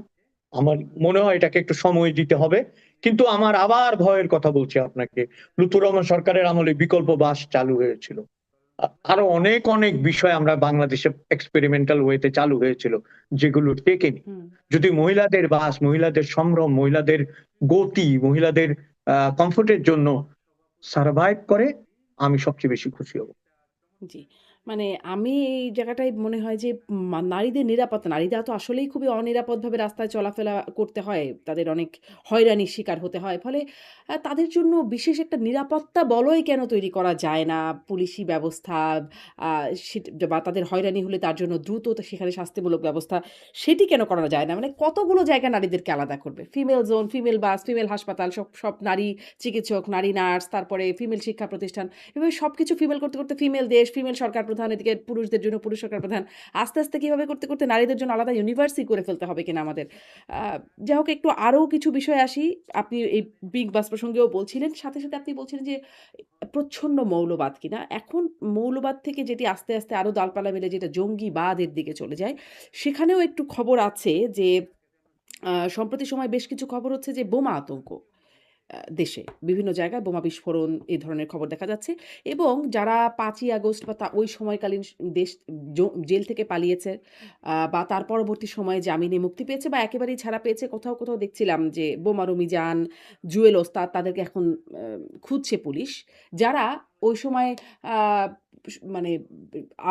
আমার মনে হয় এটাকে একটু সময় দিতে হবে। কিন্তু আমার আবার ভয়ের কথা বলছি আপনাকে, লুৎফর রহমান সরকারের আমলে বিকল্প বাস চালু হয়েছিল। আরো অনেক অনেক বিষয় আমরা বাংলাদেশে এক্সপেরিমেন্টাল ওয়েতে চালু হয়েছিল, যেগুলো টেকেনি। হুম। যদি মহিলাদের বাস, মহিলাদের সম্ভ্রম, মহিলাদের গতি, মহিলাদের কমফোর্টের জন্য সার্ভাইভ করে, আমি সবচেয়ে বেশি খুশি হব। জি। মানে আমি এই জায়গাটায় মনে হয় যে নারীদের নিরাপত্তা, নারীরা তো আসলেই খুবই অনিরাপদভাবে রাস্তায় চলাফেরা করতে হয়। তাদের অনেক হয়রানির শিকার হতে হয়। ফলে তাদের জন্য বিশেষ একটা নিরাপত্তা বলয় কেন তৈরি করা যায় না? পুলিশি ব্যবস্থা আ বা তাদের হয়রানি হলে তার জন্য দ্রুত সেখানে শাস্তিমূলক ব্যবস্থা, সেটি কেন করা যায় না? মানে কতগুলো জায়গা নারীদেরকে আলাদা করবে। ফিমেল জোন, ফিমেল বাস, ফিমেল হাসপাতাল, সব সব নারী চিকিৎসক, নারী নার্স, তারপরে ফিমেল শিক্ষা প্রতিষ্ঠান। এভাবে সবকিছু ফিমেল করতে, করতে ফিমেল দেশ, ফিমেল সরকার প্রধান, এদিকে পুরুষদের জন্য পুরুষ সরকার প্রধান। আস্তে, আস্তে কিভাবে করতে, করতে নারীদের জন্য আলাদা ইউনিভার্সই করে ফেলতে হবে কিনা আমাদের। আ যাই হোক, একটু আরো কিছু বিষয়ে আসি। আপনি এই বিগ বাস প্রসঙ্গেও বলছিলেন। সাথে, সাথে আপনি বলছিলেন যে প্রচ্ছন্ন মৌলবাদ কিনা। এখন মৌলবাদ থেকে যেটি আস্তে, আস্তে আরো ডালপালা মেলে যেটা জঙ্গিবাদের দিকে চলে যায়, সেখানেও একটু খবর আছে যে সম্প্রতি সময়ে বেশ কিছু খবর হচ্ছে যে বোমা আতঙ্ক। দেশে বিভিন্ন জায়গায় বোমা বিস্ফোরণ এই ধরনের খবর দেখা যাচ্ছে এবং যারা ৫ই আগস্ট বা ওই সময়কালীন দেশ জেল থেকে পালিয়েছে বা তার পরবর্তী সময়ে জামিনে মুক্তি পেয়েছে বা একেবারেই ছাড়া পেয়েছে, কোথাও, কোথাও দেখছিলাম যে বোমারু মিজান, জুয়েল ওস্তাদ তাদেরকে এখন আ খুঁজছে পুলিশ। যারা ওই সময় আ মানে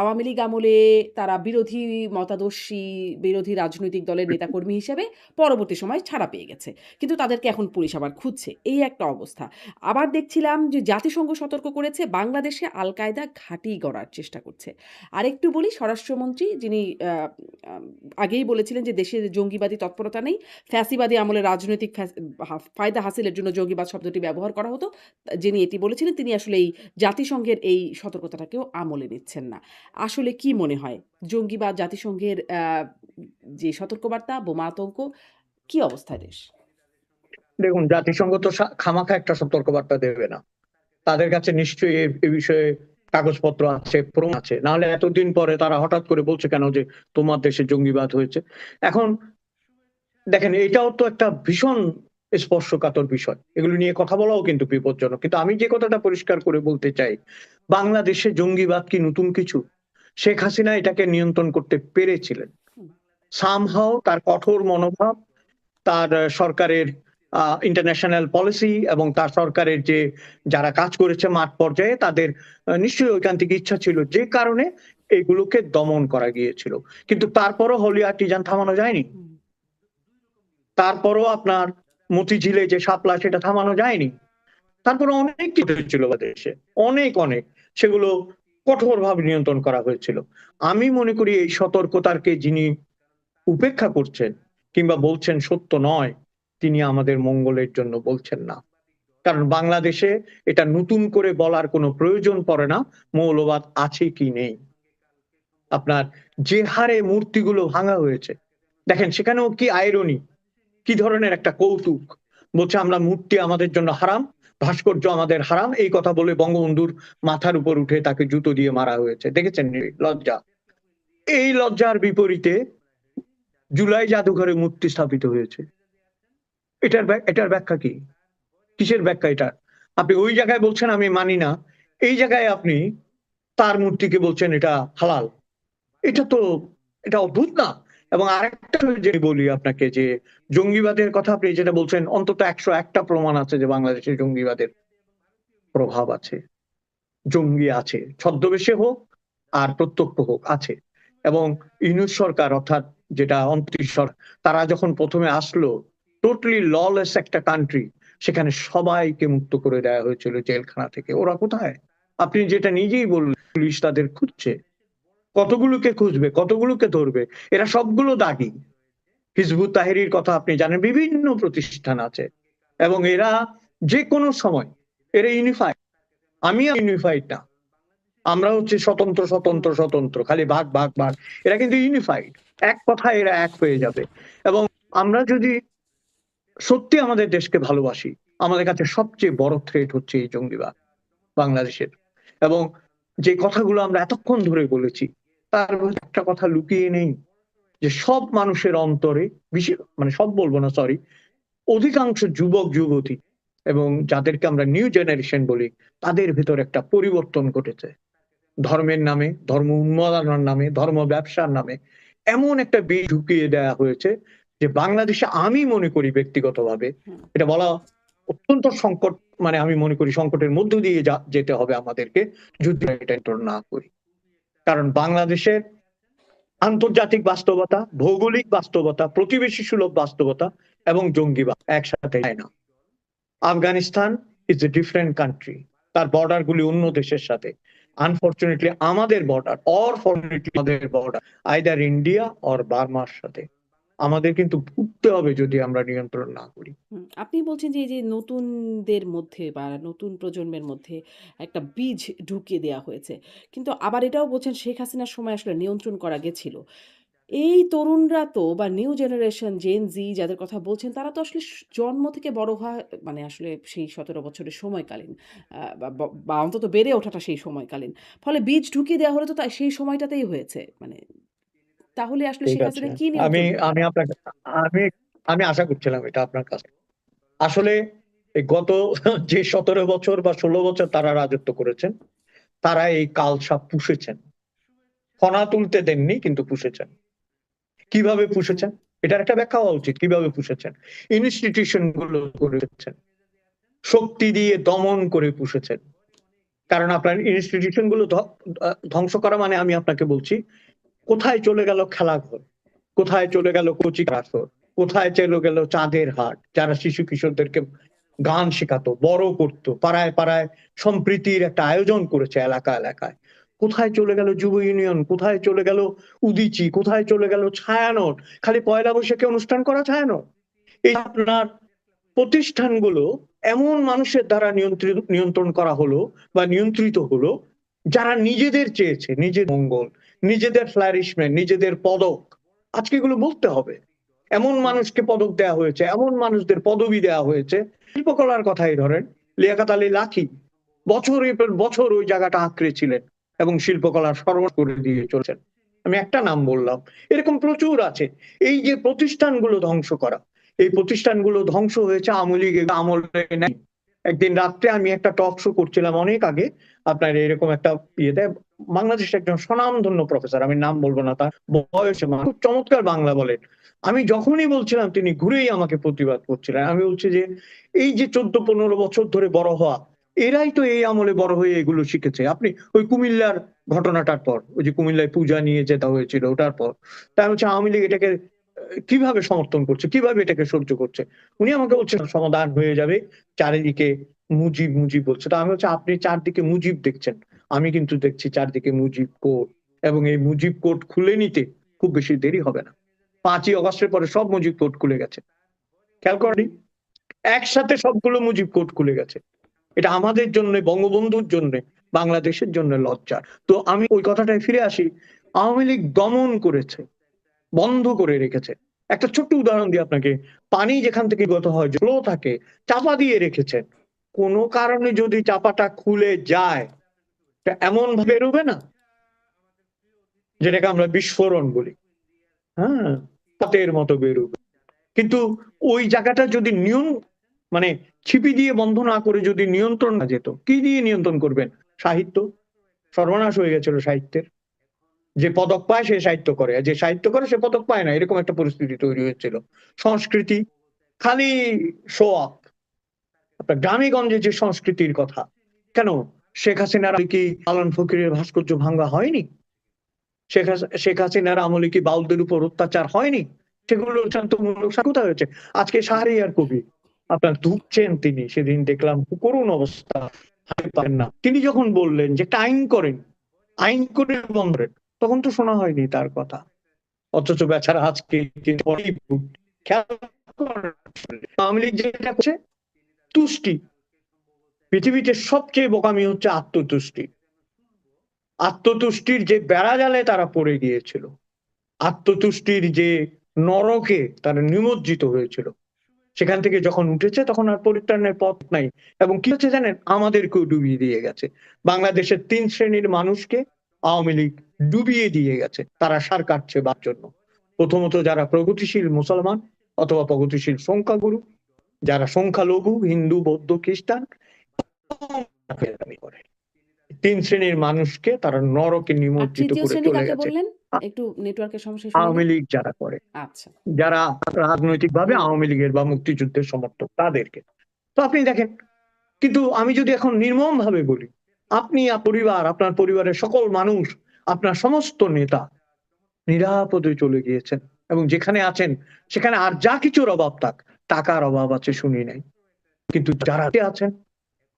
আওয়ামী লীগ আমলে তারা বিরোধী মতাদর্শী, বিরোধী রাজনৈতিক দলের নেতাকর্মী হিসেবে পরবর্তী সময়ে ছাড়া পেয়ে গেছে। কিন্তু তাদেরকে এখন পুলিশ আবার খুঁজছে। এই একটা অবস্থা। আবার দেখছিলাম যে জাতিসংঘ সতর্ক করেছে বাংলাদেশে আল কায়দা ঘাঁটি গড়ার চেষ্টা করছে। আরেকটু বলি, স্বরাষ্ট্রমন্ত্রী যিনি আ আম আগেই বলেছিলেন যে দেশে জঙ্গিবাদী তৎপরতা নেই। ফ্যাসিবাদী আমলে রাজনৈতিক ফায়দা হাসিলের জন্য জঙ্গিবাদ শব্দটি ব্যবহার করা হতো। যিনি এটি বলেছিলেন তিনি আসলে এই জাতিসংঘের এই সতর্কতাটাকেও আমলে নিচ্ছেন না। আসলে কি মনে হয়? জঙ্গিবাদ, জাতিসংঘের যে সতর্কবার্তা, বোমা আতঙ্ক, কি অবস্থায় দেশ? দেখুন, জাতিসংঘ তো খামাখা একটা সতর্কবার্তা দেবে না। তাদের কাছে নিশ্চয়ই এ বিষয়ে কাগজপত্র আছে, প্রমাণ আছে, নাহলে এতদিন পরে তারা হঠাৎ করে বলছে কেন যে তোমার দেশে জঙ্গিবাদ হয়েছে। এখন দেখেন, এটাও তো একটা ভীষণ স্পর্শকাতর বিষয়, এগুলো নিয়ে কথা বলাও কিন্তু বিপজ্জনক। কিন্তু আমি যে কথাটা পরিষ্কার করে বলতে চাই, বাংলাদেশে জঙ্গিবাদ কি নতুন কিছু? শেখ হাসিনা এটাকে নিয়ন্ত্রণ করতে পেরেছিলেন। হুম, সামহাও তার কঠোর মনোভাব, তার সরকারের ইন্টারন্যাশনাল পলিসি এবং তার সরকারের যে যারা কাজ করেছে মাঠ পর্যায়ে, তাদের নিশ্চয়ই ওইখান থেকে ইচ্ছা ছিল, যে কারণে এগুলোকে দমন করা গিয়েছিল। কিন্তু তারপরও হলি আর্টিজান থামানো যায়নি। হুম, তারপরও আপনার মতিঝিলে যে শাপলা, সেটা থামানো যায়নি। তারপরে অনেক কিছু ছিল দেশে, অনেক অনেক, সেগুলো কঠোরভাবে নিয়ন্ত্রণ করা হয়েছিল। আমি মনে করি এই সতর্কতাকে যিনি উপেক্ষা করছেন কিংবা বলছেন সত্য নয়, তিনি আমাদের মঙ্গলের জন্য বলছেন না। কারণ বাংলাদেশে এটা নতুন করে বলার কোনো প্রয়োজন পড়ে না, মৌলবাদ আছে কি নেই। আপনার যে হারে মূর্তিগুলো ভাঙা হয়েছে, দেখেন সেখানেও কি আইরনি, কি ধরনের একটা কৌতুক। বলছে আমরা মূর্তি আমাদের জন্য হারাম, ভাস্কর্য আমাদের হারাম, এই কথা বলে বঙ্গবন্ধুর মাথার উপর উঠে তাকে জুতো দিয়ে মারা হয়েছে। দেখেছেন লজ্জা? এই লজ্জার বিপরীতে জুলাই জাদুঘরে মূর্তি স্থাপিত হয়েছে। এটার ব্যাখ্যা কি? কিসের ব্যাখ্যা এটা? আপনি ওই জায়গায় বলছেন আমি মানি না, এই জায়গায় আপনি তার মূর্তিকে বলছেন এটা হালাল। এটা তো, এটা অদ্ভুত না? এবং আরেকটা যে বলি আপনাকে, যে জঙ্গিবাদের কথা আপনি যেটা বলছেন, অন্তত 101টা প্রমাণ আছে যে বাংলাদেশে জঙ্গিবাদের প্রভাব আছে, জঙ্গি আছে, ছদ্মবেশে হোক আর প্রত্যক্ষ হোক আছে। এবং ইউনূস সরকার, অর্থাৎ যেটা অন্তর্বর্তী সরকার, তারা যখন প্রথমে আসলো, টোটালি ললেস একটা কান্ট্রি, সেখানে সবাইকে মুক্ত করে দেওয়া হয়েছিল জেলখানা থেকে। ওরা কোথায়? আপনি যেটা নিজেই বললেন, পুলিশ তাদের খুঁজছে। কতগুলোকে খুঁজবে, কতগুলোকে ধরবে? এরা সবগুলো দাগী। হিজবুত তাহরীর কথা আপনি জানেন, বিভিন্ন প্রতিষ্ঠান আছে, এবং এরা যে কোনো সময়, এরা ইউনিফাইড। আমি ইউনিফাইড না, আমরা হচ্ছে স্বতন্ত্র স্বতন্ত্র স্বতন্ত্র, খালি ভাগ ভাগ ভাগ। এরা কিন্তু ইউনিফাইড, এক কথায় এরা এক হয়ে যাবে। এবং আমরা যদি সত্যি আমাদের দেশকে ভালোবাসি, আমাদের কাছে সবচেয়ে বড় থ্রেট হচ্ছে এই জঙ্গিবাদ বাংলাদেশের। এবং যে কথাগুলো আমরা এতক্ষণ ধরে বলেছি, তার মধ্যে একটা কথা লুকিয়ে নেই, যে সব মানুষের অন্তরে, বিশেষ মানে সব বলবো না, সরি, অধিকাংশ যুবক যুবতী এবং যাদেরকে আমরা নিউ জেনারেশন বলি, তাদের ভেতর একটা পরিবর্তন ঘটেছে। ধর্মের নামে, ধর্ম উন্মাদনার নামে, ধর্ম ব্যবসার নামে এমন একটা বীজ ঢুকিয়ে দেওয়া হয়েছে, যে বাংলাদেশে আমি মনে করি ব্যক্তিগতভাবে, হুম, এটা বলা অত্যন্ত সংকট, মানে আমি মনে করি সংকটের মধ্য দিয়ে যেতে হবে আমাদেরকে, যদি এটা enter না করি। কারণ বাংলাদেশের আন্তর্জাতিক বাস্তবতা, ভৌগোলিক বাস্তবতা, প্রতিবেশী সুলভ বাস্তবতা এবং জঙ্গিবাদ একসাথে যায় না। Afghanistan is a different country, তার বর্ডার গুলি অন্য দেশের সাথে। আনফরচুনেটলি আমাদের বর্ডার, অর ফরচুনেটলি আমাদের বর্ডার আইদার ইন্ডিয়া অর বার্মার সাথে। আমাদের কিন্তু ভুগতে হবে যদি আমরা নিয়ন্ত্রণ না করি। হুম। আপনি বলছেন যে এই যে নতুনদের মধ্যে বা নতুন প্রজন্মের মধ্যে একটা বীজ ঢুকিয়ে দেয়া হয়েছে। কিন্তু আবার এটাও বলছেন শেখ হাসিনার সময় আসলে নিয়ন্ত্রণ করা গেছিল। এই তরুণরা তো বা নিউ জেনারেশন জেন জি যাদের কথা বলছেন তারা তো আসলে জন্ম থেকে বড় হওয়া মানে আসলে সেই ১৭ বছরের সময়কালীন বা অন্তত বেড়ে ওঠাটা সেই সময়কালীন। ফলে বীজ ঢুকিয়ে দেওয়া হলে তো সেই সময়টাতেই হয়েছে। মানে তাহলে আসলে ঠিক শেখ আছে, হাসিনা কি আমি নিয়ন্ত্রণ করতে আমি পারত? আপনাকে, আমি আমি আশা করছিলাম এটা আপনার কাছে। আসলে এই গত যে 17 বছর বা 16 বছর তারা রাজত্ব করেছেন, তারা এই কালসাপ পুষেছেন। ফনা তুলতে দেননি, কিন্তু পুষেছেন। কিভাবে হুম, পুষেছেন এটার একটা ব্যাখ্যা হওয়া উচিত। কিভাবে পুষেছেন? ইনস্টিটিউশন গুলো করেছেন, শক্তি দিয়ে দমন করে পুষেছেন। কারণ আপনার ইনস্টিটিউশন গুলো ধ্বংস করা মানে, আমি আপনাকে বলছি, কোথায় চলে গেল খেলাঘর, কোথায় চলে গেল কচি কাঁচর, কোথায় চলে গেল চাঁদের হাট, যারা শিশু কিশোরদেরকে গান শেখাতো, বড় করতো, পাড়ায় পাড়ায় সম্প্রীতির একটা আয়োজন করেছে এলাকা এলাকায়। কোথায় চলে গেল যুব ইউনিয়ন, কোথায় চলে গেল উদীচী, কোথায় চলে গেল ছায়ানট? খালি পয়লা বৈশাখে অনুষ্ঠান করা ছায়ানট। এই আপনার প্রতিষ্ঠানগুলো এমন মানুষের দ্বারা নিয়ন্ত্রণ করা হলো বা নিয়ন্ত্রিত হলো, যারা নিজেদের চেয়েছে, নিজের মঙ্গল, নিজেদের ফ্লারিশমেন্ট, নিজেদের পদক। আজকে এগুলো বলতে হবে। এমন হুম, মানুষকে পদক দেওয়া হয়েছে, এমন মানুষদের পদবি দেওয়া হয়েছে। শিল্পকলার কথাই ধরেন, লিয়াকত আলী লাখি বছরের পর বছর ওই জায়গাটা আঁকড়ে ছিলেন এবং শিল্পকলার সর্বনাশ করে দিয়ে চলছেন। আমি একটা নাম বললাম, এরকম প্রচুর আছে। এই যে প্রতিষ্ঠানগুলো ধ্বংস করা, এই প্রতিষ্ঠানগুলো ধ্বংস হয়েছে আওয়ামী লীগ আমলে নাই। একদিন রাত্রে আমি একটা টক শো করছিলাম অনেক আগে, আপনার এরকম একটা ইয়েতে, বাংলাদেশের একজন স্বনামধন্য প্রফেসর, আমি নাম বলবো না, তার বয়সে খুব চমৎকার বাংলা বলেন। আমি যখনই বলছিলাম তিনি ঘুরেই আমাকে প্রতিবাদ করছিলেন। আমি বলছি যে এই যে 14-15 বছর ধরে বড় হওয়া, এরাই তো এই আমলে বড় হয়ে এগুলো শিখেছে। আপনি ওই কুমিল্লার ঘটনাটার পর, ওই যে কুমিল্লায় পূজা নিয়ে যেটা হয়েছিল ওটার পর, তাই হচ্ছে আওয়ামী লীগ এটাকে কিভাবে সমর্থন করছে, কিভাবে এটাকে সহ্য করছে। উনি আমাকে বলছেন সমাধান হয়ে যাবে, চারিদিকে মুজিব মুজিব বলছে। তা আমি হচ্ছে, আপনি চারদিকে মুজিব দেখছেন, আমি কিন্তু দেখছি চারদিকে মুজিব কোড। এবং এই মুজিব কোড খুলে নিতে খুব বেশি দেরি হবে না। 5ই অগস্টের পরে সব মুজিব কোড খুলে গেছে, খেয়াল হুম, করেনি? একসাথে সবগুলো মুজিব কোড খুলে গেছে। এটা আমাদের জন্য, বঙ্গবন্ধুর জন্য, বাংলাদেশের জন্য লজ্জা। তো আমি ওই কথাটায় ফিরে আসি। আওয়ামী লীগ দমন করেছে, বন্ধ করে রেখেছে। একটা ছোট্ট উদাহরণ দিই আপনাকে, পানি যেখান থেকে গত হয়, জল থাকে, চাপা দিয়ে রেখেছেন। কোনো কারণে যদি চাপাটা খুলে যায়, এমন ভাবে বেরোবে না, যেটাকে আমরা বিস্ফোরণ বলি, হ্যাঁ, পাতের মতো বেরোবে। কিন্তু ওই জায়গাটা যদি মানে ছিপি দিয়ে বন্ধ না করে যদি নিয়ন্ত্রণ না যেত, কি দিয়ে নিয়ন্ত্রণ করবেন? সাহিত্য, সর্বনাশ হয়ে গেছিল সাহিত্যের। যে পদক পায় সে সাহিত্য করে, আর যে সাহিত্য করে সে পদক পায় না, এরকম একটা পরিস্থিতি তৈরি হয়েছিল। সংস্কৃতি খালি শো অফ। আপনার গ্রামে গঞ্জে যে সংস্কৃতির কথা, কেন শেখ হাসিনার আমলে কি লালন ফকিরের ভাস্কর্য ভাঙ্গা হয়নি? শেখ হাসিনার আমলে কি বাউলদের উপর অত্যাচার হয়নি? সেগুলো শান্তমূলক কোথায় হয়েছে? আজকে শাহরিয়ার কবি আপনার ধুকছেন, তিনি সেদিন দেখলাম করুণ অবস্থা, হাঁটতে পারেন না। তিনি যখন বললেন যে একটা আইন করেন, আইন করে বন্ধ করেন, তখন তো শোনা হয়নি তার কথা। অথচ বেচারা আজকে খেয়াল করেন, আওয়ামী লীগ যেটা করছে তুষ্টি। পৃথিবীতে সবচেয়ে বোকামি হচ্ছে আত্মতুষ্টি। আত্মতুষ্টির যে বেড়াজালে তারা পড়ে গিয়েছিল, আত্মতুষ্টির যে নরকে তারা নিমজ্জিত হয়েছিল, সেখান থেকে যখন উঠেছে তখন আর পরিত্রাণের পথ নাই। এবং কি হচ্ছে জানেন, আমাদেরকেও ডুবিয়ে দিয়ে গেছে। বাংলাদেশের 3 শ্রেণীর মানুষকে আওয়ামী লীগ ডুবিয়ে দিয়ে গেছে, তারা সার কাটছে বার জন্য। প্রথমত যারা প্রগতিশীল মুসলমান অথবা প্রগতিশীল সংখ্যাগুরু, যারা সংখ্যালঘু হিন্দু বৌদ্ধ খ্রিস্টান করে, 3 শ্রেণীর মানুষকে তারা নরকে আর নিমজ্জিত তৃতীয় করে শ্রেণী চলে কাকে গেছে। বললেন? একটু নেটওয়ার্কের সমস্যা শুনে আওয়ামী নিই। লীগ যারা করে, আচ্ছা। যারা রাজনৈতিক ভাবে হুম। আওয়ামী লীগের বা মুক্তিযুদ্ধের সমর্থক, তাদেরকে। তো আপনি দেখেন, কিন্তু আমি যদি এখন নির্মম ভাবে বলি, আপনি পরিবার, আপনার পরিবারের সকল মানুষ, আপনার সমস্ত নেতা নিরাপদে চলে গিয়েছেন, এবং যেখানে আছেন সেখানে আর যা কিছুর অভাব থাক, টাকার অভাব আছে শুনি নাই, কিন্তু যারা আছেন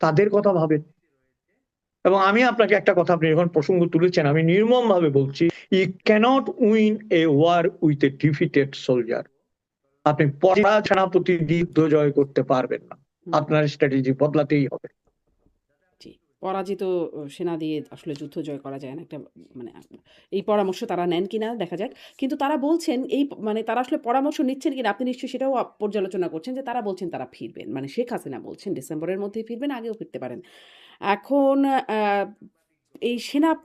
তাদের কথা ভাবেন। এবং আমি আপনাকে একটা কথা, আপনি যখন প্রসঙ্গ তুলেছেন, আমি নির্মম ভাবে বলছি, you cannot win a war with a defeated soldier. আপনি পরাজিত সেনাপতি দিয়ে যুদ্ধ জয় করতে পারবেন না, হুম। আপনার স্ট্র্যাটেজি বদলাতেই হবে। জি। পরাজিত সেনা দিয়ে আসলে যুদ্ধ জয় করা যায় না। একটা মানে এই পরামর্শ তারা নেন কিনা দেখা যাক। কিন্তু তারা বলছেন এই মানে তারা আসলে পরামর্শ নিচ্ছেন কিনা আপনি নিশ্চয়ই সেটাও পর্যালোচনা করছেন যে তারা বলছেন তারা ফিরবেন। মানে শেখ হাসিনা বলছেন ডিসেম্বরের মধ্যেই ফিরবেন, আগেও ফিরতে পারেন। এখন আ এই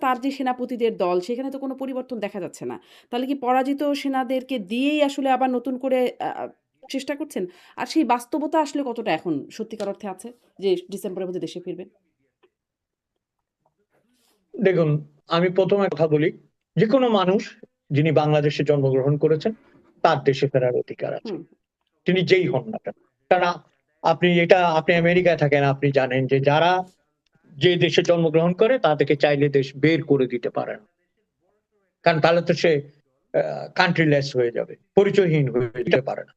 তার যে সেনাপতিদের দল সেখানে তো কোনো পরিবর্তন দেখা যাচ্ছে না। তাহলে কি পরাজিত সেনাদেরকে দিয়েই আসলে আবার নতুন করে চেষ্টা করছেন? আর সেই বাস্তবতা আসলে কতটা এখন সত্যিকার অর্থে আছে যে ডিসেম্বরের মধ্যে দেশে ফিরবেন? দেখুন, আমি প্রথমে কথা বলি, যে কোনো মানুষ যিনি বাংলাদেশে জন্মগ্রহণ করেছেন তার দেশে ফেরার অধিকার আছে, হুম, তিনি যেই হন না কেন। কারণ আপনি আমেরিকায় থাকেন, আপনি জানেন যে যারা যে দেশে জন্মগ্রহণ করে তাদেরকে চাইলে দেশ বের করে দিতে পারে না। কারণ তাহলে তো সে কান্ট্রিলেস হয়ে যাবে, পরিচয়হীন হয়ে যেতে পারে না।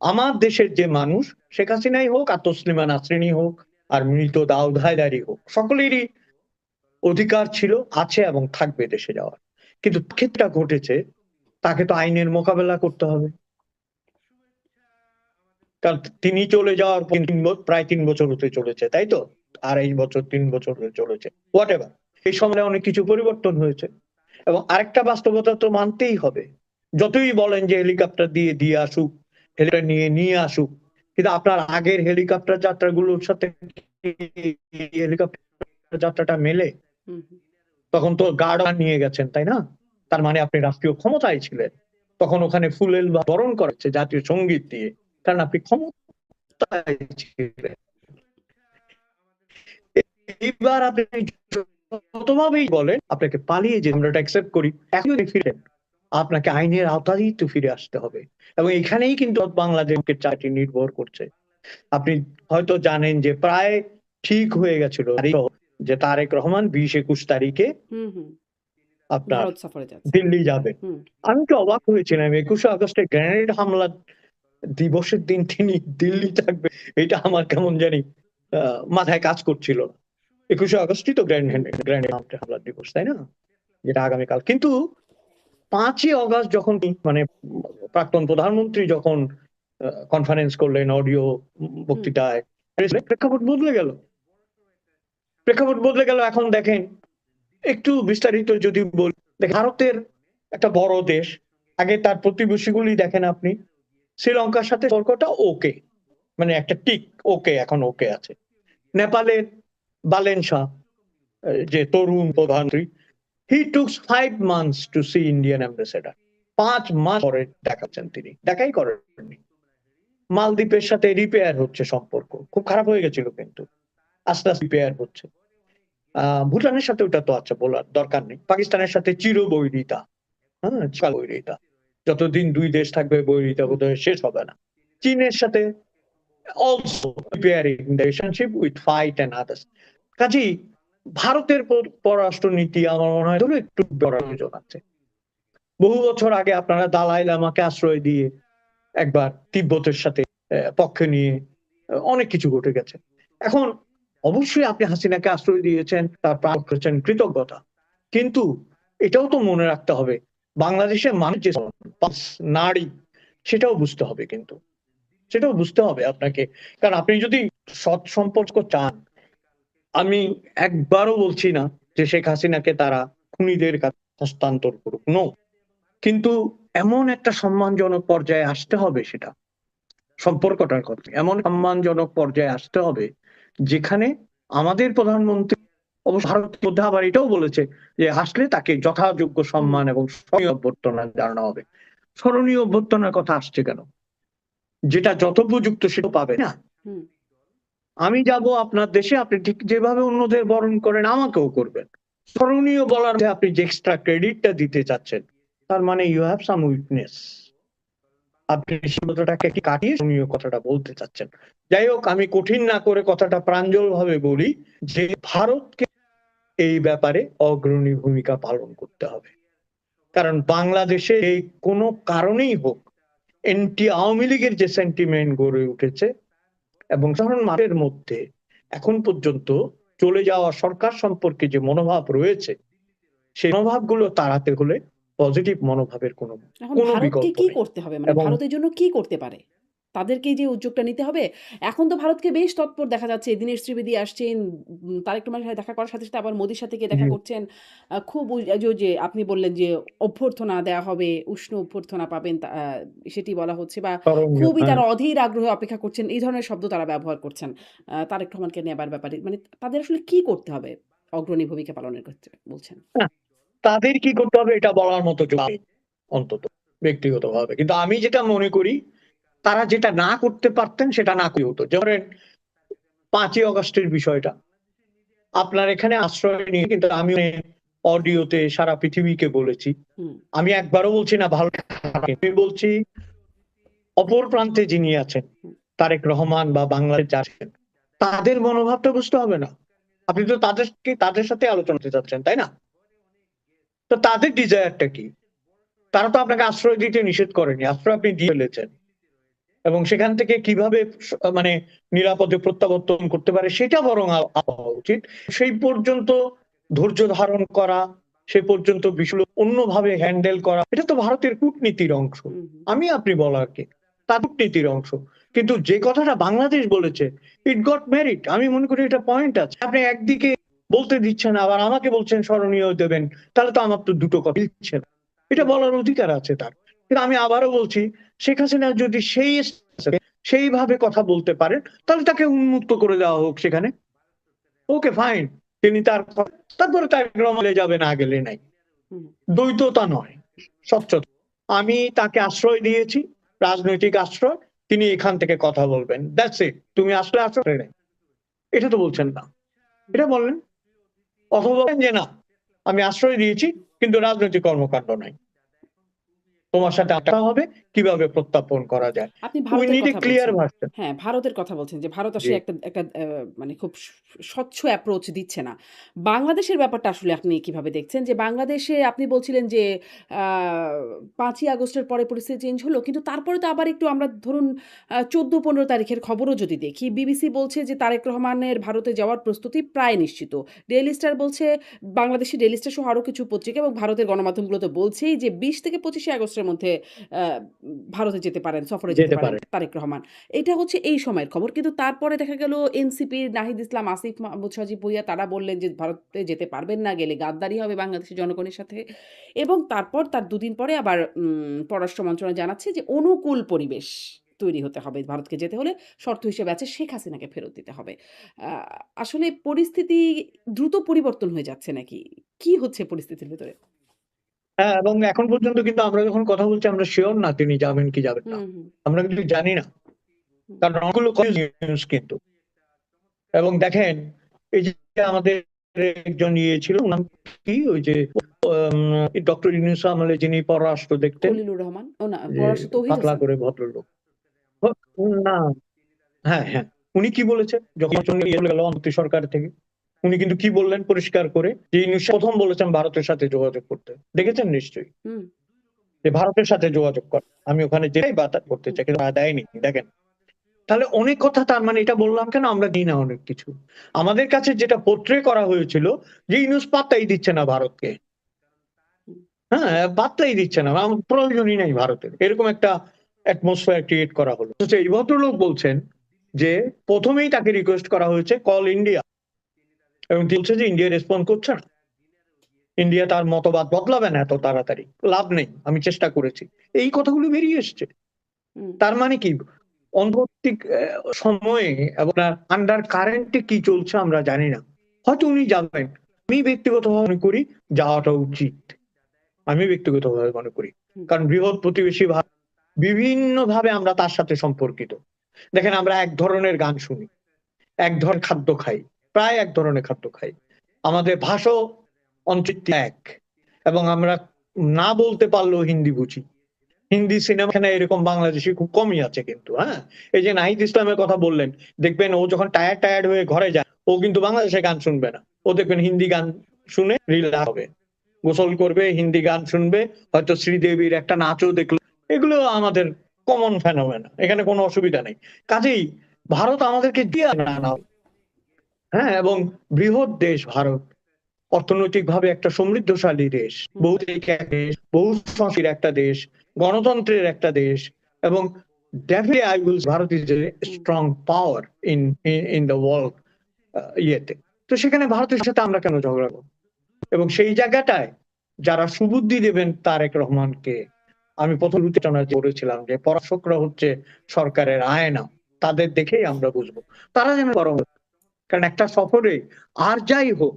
আমার দেশের যে মানুষ, শেখ হাসিনাই হোক আর তসলিমা নাসরিনই হোক আর মৃত দাউদ হায়দারি হোক, সকলেরই অধিকার ছিল, আছে এবং থাকবে দেশে যাওয়ার। কিন্তু ক্ষেত্রটা ঘটেছে, তাকে তো আইনের মোকাবেলা করতে হবে। কারণ তিনি চলে যাওয়ার পর প্রায় 3 বছর হতে চলেছে, তাই তো? 2.5 বছর 3 বছর হতে চলেছে, হোয়াট এভার। এই সময় অনেক কিছু পরিবর্তন হয়েছে। এবং আরেকটা বাস্তবতা তো মানতেই হবে, যতই বলেন যে হেলিকপ্টার দিয়ে দিয়ে আসুক, হেলিকপ্টার নিয়ে নিয়ে আসুক, কিন্তু আপনার আগের হেলিকপ্টার যাত্রাগুলোর সাথে হেলিকপ্টার যাত্রাটা মেলে? হুম, হুম। তখন তো গার্ড নিয়ে গেছেন, তাই না? তার মানে আপনি রাষ্ট্রীয় ক্ষমতায় ছিলেন, তখন ওখানে ফুলেল বা বরণ করাচ্ছে জাতীয় সঙ্গীত দিয়ে, কারণ আপনি ক্ষমতায় ছিলেন। এইবার আপনি যতভাবেই বলেন আপনাকে পালিয়ে যে আমরা অ্যাকসেপ্ট করি, এখন যদি ফিরেন আপনাকে আইনের আওতায় তো ফিরে আসতে হবে। এবং এখানেই কিন্তু বাংলাদেশকে চাকরি নির্ভর করছে। আপনি হয়তো জানেন যে প্রায় ঠিক হয়ে গেছিল যে তারেক রহমান 20-21 তারিখে হুম, হুম। আপনার ভারত সফরে যাচ্ছেন। দিল্লি যাবেন। হুম, আমি তো অবাক হয়েছিলাম, 21শে আগস্টে গ্রেনেড হামলা দিবসের দিন তিনি দিল্লি থাকবে, এটা আমার কেমন জানি মাথায় কাজ করছিল না। 21শে আগস্টই তো হুম, গ্রেনেড হামলা দিবস, তাই না? যেটা আগামীকাল। কিন্তু 5ই অগাস্ট যখন মানে প্রাক্তন প্রধানমন্ত্রী যখন কনফারেন্স করলেন অডিও হুম, বক্তৃতায়, প্রেক্ষাপট বদলে গেল। প্রেক্ষাপট বদলে গেল। এখন দেখেন, একটু বিস্তারিত যদি বলি, ভারতের একটা বড় দেশ, আগে তার প্রতিবেশীগুলি দেখেন আপনি, শ্রীলঙ্কার সাথে সম্পর্কটা ওকে, মানে একটা টিক, ওকে, এখন ওকে আছে। নেপালের বালেন শাহ, যে তরুণ প্রধানমন্ত্রী, he took 5 months to see Indian ambassador. 5 মাস পরে দেখাচ্ছেন, তিনি দেখাই করেননি। মালদ্বীপের সাথে রিপেয়ার হচ্ছে সম্পর্ক, খুব খারাপ হয়ে গেছিল কিন্তু আস্তে আস্তে রিপেয়ার হচ্ছে। ভুটানের সাথে ওটা তো আচ্ছা বলার দরকার নেই, পাকিস্তানের সাথে চিরবৈরিতা, হ্যাঁ চির বৈরিতা, যতদিন দুই দেশ থাকবে বৈরিতা হুম, বোধহয় শেষ হবে না। চীনের সাথে also preparing the relationship with fight and others. কাজেই ভারতের পররাষ্ট্রনীতি আমার মনে হয় ধরো একটু বড় প্রয়োজন আছে। বহু বছর আগে আপনারা দালাই লামাকে আশ্রয় দিয়ে একবার তিব্বতের সাথে পক্ষে নিয়ে অনেক কিছু ঘটে গেছে। এখন অবশ্যই আপনি হাসিনাকে আশ্রয় দিয়েছেন, তার প্রাণ করেছেন, কৃতজ্ঞতা, কিন্তু এটাও তো মনে রাখতে হবে বাংলাদেশের মানুষ যে নারী, সেটাও বুঝতে হবে, কিন্তু সেটাও বুঝতে হবে আপনাকে। কারণ আপনি যদি সৎ সম্পর্ক চান, আমি একবারও বলছি না যে শেখ হাসিনাকে তারা খুনিদের কাছে হস্তান্তর করুক, নো, কিন্তু এমন একটা সম্মানজনক পর্যায়ে আসতে হবে, সেটা সম্পর্কটার কথা এমন সম্মানজনক পর্যায়ে আসতে হবে যেখানে আমাদের প্রধানমন্ত্রী অবশ্য ভারতের মধ্যে আবার এটাও বলেছে যে আসলে তাকে যথাযোগ্য হুম, সম্মান এবং স্মরণীয় অভ্যর্থনা জানানো হবে। স্মরণীয় অভ্যর্থনার কথা আসছে কেন? যেটা যথোপযুক্ত সেটা পাবে না। হুম। আমি যাব আপনার দেশে, আপনি ঠিক যেভাবে অন্যদের বরণ করেন আমাকেও করবেন। স্মরণীয় বলার মধ্যে আপনি যে এক্সট্রা ক্রেডিটটা দিতে চাচ্ছেন, তার মানে ইউ হ্যাভ সাম উইকনেস। আপনি সীমাটাকে একটি কাটিয়ে স্মরণীয় কথাটা বলতে চাচ্ছেন। যাই হোক, আমি কঠিন না করে কথাটা প্রাঞ্জল ভাবে বলি যে ভারতকে এই ব্যাপারে অগ্রণী ভূমিকা পালন করতে হবে। কারণ বাংলাদেশে এই কোনো কারণেই হোক এনটি আওয়ামী লীগের যে সেন্টিমেন্ট গড়ে উঠেছে এবং সাধারণ মানুষের মধ্যে এখন পর্যন্ত চলে যাওয়া সরকার সম্পর্কে যে মনোভাব রয়েছে, সেই মনোভাবগুলো তাড়াতে হলে পজিটিভ মনোভাবের কোনো এখন কোনো ভারতকে বিকল্প কি নেই। করতে হবে? মানে এবং ভারতের জন্য কি করতে পারে? তাদেরকে যে উদ্যোগটা নিতে হবে, এখন তো ভারতকে বেশ তৎপর দেখা যাচ্ছে। দীনেশ ত্রিবেদী আসছেন, তারেক রহমানের সাথে দেখা করার সাথে, সাথে আবার মোদির সাথে গিয়ে দেখা জি, করছেন। খুব যে আপনি বললেন যে অভ্যর্থনা দেয়া হবে, উষ্ণ অভ্যর্থনা পাবেন সেটি বলা হচ্ছে বা স্মরণীয়, খুবই হ্যাঁ। তারা অধীর আগ্রহে অপেক্ষা করছেন। এই ধরনের শব্দ তারা ব্যবহার করছেন। তারেক রহমানকে নেবার ব্যাপারে। মানে তাদের আসলে কি করতে হবে অগ্রণী ভূমিকা পালনের ক্ষেত্রে বলছেন? হ্যাঁ, তাদের কি করতে হবে এটা বলার মতো যোগ্য আমি অন্তত ব্যক্তিগতভাবে, কিন্তু আমি যেটা মনে করি তারা যেটা না করতে পারতেন সেটা না করে হতো। যেমন 5ই আগস্টের বিষয়টা আপনার এখানে আশ্রয় নিয়ে, কিন্তু আমি অডিওতে সারা পৃথিবীকে বলেছি, হুম, আমি একবারও বলছি না ভালো, আমি বলছি অপর প্রান্তে যিনি আছেন হুম, তারেক রহমান বা বাংলাদেশ আছেন, তাদের মনোভাবটা বুঝতে হবে না? আপনি তো তাদের সাথে আলোচনা করতে চাচ্ছেন, তাই না? তো তাদের ডিজায়ারটা কি? তারা তো আপনাকে আশ্রয় দিতে নিষেধ করেনি, আশ্রয় আপনি দিয়ে ফেলেছেন, এবং সেখান থেকে কিভাবে মানে নিরাপদে প্রত্যাবর্তন করতে পারে সেটা বরং হওয়া উচিত। সেই পর্যন্ত ধৈর্য ধারণ করা, সে পর্যন্ত বিষয় অন্যভাবে হ্যান্ডেল করা, এটা তো ভারতের কূটনীতির অংশ। হুম, হুম, আমি আপনি বলার কি, তার কূটনীতির অংশ। কিন্তু যে কথাটা বাংলাদেশ বলেছে, ইট গট মেরিট, আমি মনে করি এটা পয়েন্ট আছে। আপনি একদিকে বলতে দিচ্ছেন আবার আমাকে বলছেন স্মরণীয় দেবেন, তাহলে তো আমার তো দুটো কথা মিলছে না। এটা হুম, বলার অধিকার আছে তার। কিন্তু আমি আবারও বলছি, শেখ হাসিনা যদি সেইভাবে কথা বলতে পারেন, তাহলে তাকে উন্মুক্ত করে দেওয়া হোক সেখানে। ওকে ফাইন, তিনি তার তারপরে তার গ্রামে যাবে, না গেলে নাই। হুম। দ্বৈততা নয়, স্বচ্ছতা। আমি তাকে আশ্রয় দিয়েছি, রাজনৈতিক আশ্রয়, তিনি এখান থেকে কথা বলবেন, দ্যাটস ইট। তুমি আসলে আশ্রয় নেই, এটা তো বলছেন না, এটা বললেন। অথবা বলেন যে না, আমি আশ্রয় দিয়েছি কিন্তু রাজনৈতিক কর্মকাণ্ড নাই, তোমার সাথে আড্ডা হবে, কিভাবে প্রত্যাপন করা যায়। আপনি উই ভারতের নিড এ কথা ক্লিয়ার বলছেন। ভার্সন। হ্যাঁ, ভারতের কথা বলছেন যে ভারত জি, আসলে একটা একটা মানে খুব স্বচ্ছ অ্যাপ্রোচ দিচ্ছে না। বাংলাদেশের ব্যাপারটা আসলে আপনি কিভাবে দেখছেন? যে বাংলাদেশে আপনি বলছিলেন যে আ ৫ই আগস্টের পরে পরিস্থিতি চেঞ্জ হলো। কিন্তু তারপরে তো আবার একটু আমরা ধরুন ১৪-১৫ তারিখের খবরও যদি দেখি, বিবিসি বলছে যে তারেক রহমানের ভারতে যাওয়ার প্রস্তুতি প্রায় নিশ্চিত। ডেইলি স্টার বলছে, বাংলাদেশি ডেইলি স্টার সহ আরো কিছু পত্রিকা এবং ভারতের গণমাধ্যমগুলো তো বলছেই যে ২০ থেকে ২৫শে আগস্টের মধ্যে আ ভারতে যেতে পারেন, সফরে যেতে যেতে পারেন পারে। তারেক রহমান। এটা হচ্ছে এই সময়ের খবর। কিন্তু তারপরে দেখা গেল এনসিপির নাহিদ ইসলাম, আসিফ মাহমুদ সজীব ভুইয়া তারা বললেন যে ভারতে যেতে পারবেন না, গেলে গাদ্দারি হবে বাংলাদেশের জনগণের সাথে। এবং তারপর তার দুদিন পরে আবার পররাষ্ট্র মন্ত্রণালয় জানাচ্ছে যে অনুকূল পরিবেশ তৈরি হতে হবে। ভারতকে যেতে হলে শর্ত হিসেবে আছে শেখ হাসিনাকে ফেরত দিতে হবে। আ আসলে পরিস্থিতি দ্রুত পরিবর্তন হয়ে যাচ্ছে নাকি? কি হচ্ছে পরিস্থিতির ভেতরে? হ্যাঁ, এবং এখন পর্যন্ত কিন্তু আমরা যখন কথা বলছি আমরা শিওর না তিনি যাবেন কি যাবেন না, হুম, হুম, আমরা কিন্তু জানি না। হুম, কারণ অনেকগুলো নিউজ কিন্তু, এবং দেখেন এই যে আমাদের একজন ছিল, নাম কি, ওই যে ডক্টর ইউনূস আমলে যিনি পররাষ্ট্র দেখতেন, খলিলুর রহমান, ও না, যে পররাষ্ট্র তৌহিদ পাতলা হোসেন। করে ভদ্রলোক। না, হ্যাঁ হ্যাঁ, উনি কি বলেছে যখন চলে গেল অন্তর্বর্তী সরকার থেকে, উনি কিন্তু কি বললেন পরিষ্কার করে, যে ইউনূস প্রথম বলেছেন ভারতের সাথে যোগাযোগ করতে। দেখেছেন নিশ্চয়ই হুম যে ভারতের সাথে যোগাযোগ কর, আমি ওখানে যেটাই বাতা করতে হুম চাই, কিন্তু দেয়নি। দেখেন, তাহলে অনেক কথা, তার মানে এটা বললাম কেন, আমরা দিই না অনেক কিছু। আমাদের কাছে যেটা পোট্রে করা হয়েছিল যে ইউনূস পাত্তাই দিচ্ছে না ভারতকে, হুম হ্যাঁ পাত্তাই দিচ্ছে না, আমার প্রয়োজনই নাই ভারতের, এরকম একটা অ্যাটমসফিয়ার ক্রিয়েট করা হলো। তো এই ভদ্রলোক বলছেন যে প্রথমেই তাকে রিকোয়েস্ট করা হয়েছে কল ইন্ডিয়া, এবং তিনি বলছে যে ইন্ডিয়া রেসপন্ড করছে না, ইন্ডিয়া তার মতবাদ বদলাবে না এত তাড়াতাড়ি, লাভ নেই, আমি চেষ্টা করেছি, এই কথাগুলো বেরিয়ে এসছে। হুম তার মানে কি, অন্তর্বর্তী সময়ে এবং আন্ডার কারেন্টে কি চলছে আমরা জানি না, হয়তো উনি যাবেন। আমি ব্যক্তিগতভাবে মনে করি যাওয়াটা উচিত, আমি ব্যক্তিগতভাবে মনে করি, হুম কারণ বৃহৎ প্রতিবেশী বিভিন্ন ভাবে আমরা তার সাথে সম্পর্কিত। দেখেন, আমরা এক ধরনের গান শুনি, এক ধরনের খাদ্য খাই, প্রায় এক ধরনের খাদ্য খাই, আমাদের ভাষা অঞ্চিত এক, এবং আমরা না বলতে পারলেও হিন্দি বুঝি। হিন্দি সিনেমা এখানে এরকম বাংলাদেশি খুব কমই আছে কিন্তু, হ্যাঁ। এই যে নাহিদ ইসলামের কথা বললেন, দেখবেন ও যখন টায়ার্ড হয়ে ঘরে যায়, ও কিন্তু বাংলাদেশে গান শুনবে না, ও দেখবেন হিন্দি গান শুনে রিল্যাক্স হবে, গোসল করবে, হিন্দি গান শুনবে, হয়তো শ্রীদেবীর একটা নাচও দেখলো। এগুলো আমাদের কমন ফেনোমেনা, এখানে কোনো অসুবিধা নেই। কাজেই ভারত আমাদেরকে দিয়ে না, হ্যাঁ, এবং বৃহৎ দেশ ভারত, অর্থনৈতিকভাবে একটা সমৃদ্ধশালী দেশ, হুম বহুদেশিক একটা দেশ, বহু সংস্কৃতির একটা দেশ, গণতন্ত্রের একটা দেশ, এবং definitely I will Bharat is a hmm strong power in the world, ইয়েতে। তো সেখানে ভারতের সাথে আমরা কেন ঝগড়া করব? এবং সেই জায়গাটায় যারা সুবুদ্ধি দেবেন তারেক রহমানকে, আমি প্রথম আলোচনা করেছিলাম যে পরাশকরা হচ্ছে সরকারের আয়না, তাদের দেখেই আমরা বুঝবো, তারা যেন বরং, কারণ একটা সফরে আর যাই হোক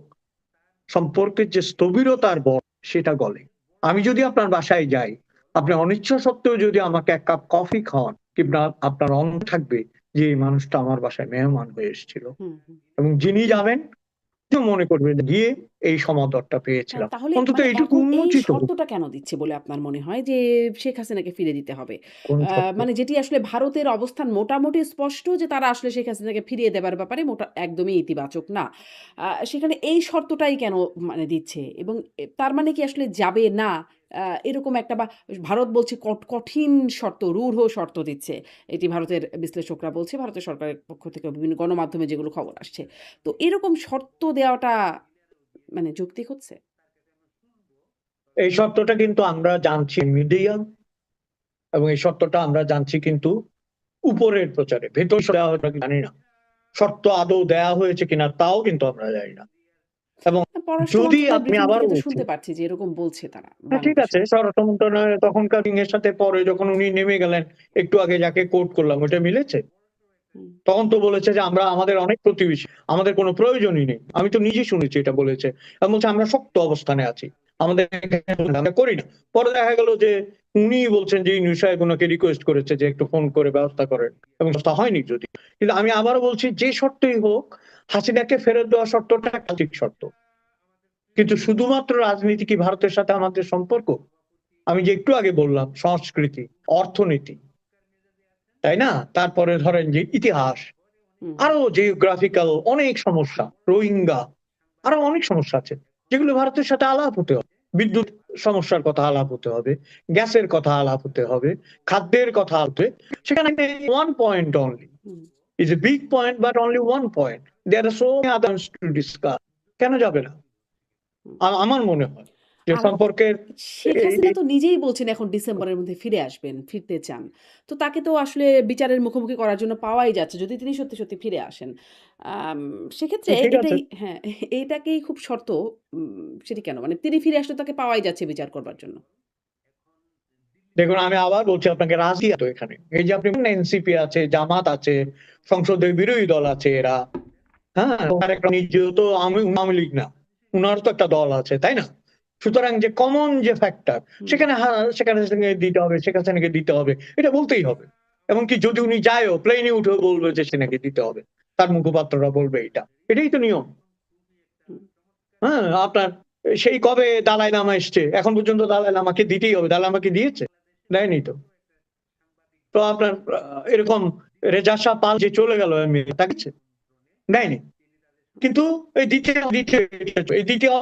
সম্পর্কের যে স্থবিরতার বর সেটা গলে। আমি যদি আপনার বাসায় যাই, আপনি অনিচ্ছা সত্ত্বেও যদি আমাকে এক কাপ কফি খাওয়ান, কিংবা আপনার অন্ন থাকবে যে এই মানুষটা আমার বাসায় মেহমান হয়ে এসেছিল, হুম হুম। এবং যিনি যাবেন মনে করবেন গিয়ে এই সমাদরটা হ্যাঁ, পেয়েছিলাম, তাহলে অন্তত মানে এইটুকু এখন এই উন্মোচিত হোক। শর্তটা কেন দিচ্ছে বলে আপনার মনে হয় যে শেখ হাসিনাকে ফিরে দিতে হবে? কোন সত্য? মানে যেটি আসলে ভারতের অবস্থান মোটামুটি স্পষ্ট যে তারা আসলে শেখ হাসিনাকে ফিরিয়ে দেবার ব্যাপারে একদমই ইতিবাচক না। সেখানে এই শর্তটাই কেন মানে দিচ্ছে? এবং তার মানে কি আসলে যাবে না? আ এরকম একটা বা ভারত বলছে কঠিন শর্ত, রূঢ় শর্ত দিচ্ছে। এটি ভারতের বিশ্লেষকরা বলছে, ভারতের সরকারের পক্ষ থেকে বিভিন্ন গণমাধ্যমে যেগুলো খবর আসছে। তো এরকম শর্ত দেওয়াটা মানে যৌক্তিক হচ্ছে? এই সত্যটা কিন্তু আমরা জানছি মিডিয়া, এবং এই সত্যটা আমরা জানছি কিন্তু উপরের প্রচারে, ভেতর দেওয়া হয়তো জানি না, শর্ত আদৌ দেয়া হয়েছে কিনা তাও কিন্তু আমরা জানি না। এবং পররাষ্ট্র যদি মন্ত্রণালয়ের আপনি ব্রিফিং আবারও থেকে তো বলছি, শুনতে পারছি যে এরকম বলছে তারা হ্যাঁ ঠিক আছে, বাংলাদেশের। স্বরাষ্ট্র মন্ত্রণালয় তখনকার এর সাথে পরে যখন উনি নেমে গেলেন, একটু আগে যাকে কোট করলাম ওটা মিলেছে? হুম, তখন তো বলেছে যে আমরা আমাদের অনেক প্রতিবেশী, আমাদের কোনো প্রয়োজনই নেই, আমি তো নিজে শুনেছি এটা বলেছে, এবং বলছে আমরা শক্ত অবস্থানে আছি, আমাদের আমরা করি না। পরে দেখা গেল যে উনি বলছেন যে ইউনূস সাহেব ওনাকে রিকোয়েস্ট করেছে যে একটু ফোন করে ব্যবস্থা করেন, এবং ব্যবস্থা হয়নি যদি। কিন্তু আমি আবারও বলছি, যে শর্তই হোক, হাসিনাকে ফেরত দেওয়া শর্তটা একটা ঠিক শর্ত, কিন্তু শুধুমাত্র রাজনীতি কি ভারতের সাথে আমাদের সম্পর্ক? আমি যে একটু আগে বললাম সংস্কৃতি, অর্থনীতি, তাই না, তারপরে ধরেন যে ইতিহাস, হুম, আরো জিওগ্রাফিক্যাল অনেক সমস্যা, রোহিঙ্গা, আরো অনেক সমস্যা আছে যেগুলো ভারতের সাথে আলাপ হতে হবে। বিদ্যুৎ সমস্যার কথা আলাপ হতে হবে, গ্যাসের কথা আলাপ হতে হবে, খাদ্যের কথা হতে, সেখানে one point only hmm. Is a big point, but only one point, there are so many others to discuss. কেন যাবে না? হুম। আমার মনে হয় যে আর সম্পর্কের শেখ এই- হাসিনা তো নিজেই বলছেন এখন ডিসেম্বরের মধ্যে ফিরে আসবেন, ফিরতে চান। তো তাকে তো আসলে বিচারের মুখোমুখি করার জন্য পাওয়াই যাচ্ছে যদি তিনি সত্যি, সত্যি ফিরে আসেন। আম সেক্ষেত্রে ঠিক আছে, এটাই হ্যাঁ, এইটাকেই খুব শর্ত সেটি কেন? মানে তিনি ফিরে আসলে তাকে পাওয়াই যাচ্ছে বিচার করবার জন্য। দেখুন আমি আবার বলছি আপনাকে, রাজনীতি তো এখানে, এই যে আপনি এনসিপি আছে, জামাত আছে, সংসদের বিরোধী দল আছে এরা, হ্যাঁ, ওনার একটা নিজেও তো আওয়ামী লীগ না, উনার তো একটা দল আছে, তাই না? সুতরাং যে কমন যে ফ্যাক্টর, হুম, সেখানে সেখানে দিতে হবে, সেখানে দিতে হবে, এটা বলতেই হবে। এমনকি যদি উনি যায়ও, প্লেনে উঠেও বলবে যে সেনাকে দিতে হবে, তার মুখপাত্ররা বলবে এটা, এটাই তো নিয়ম। হুম। হ্যাঁ, আপনার সেই কবে দালাই লামা এসছে, এখন পর্যন্ত দালাই লামাকে দিতেই হবে। দালাই লামাকে দিয়েছে? দেয়নি তো। তো আপনার এরকম রেজা শাহ পাল যে চলে গেল আমেরিকা, তাকে দেয়নি। কিন্তু এই দ্বিতীয় দ্বিতীয় এই দ্বিতীয়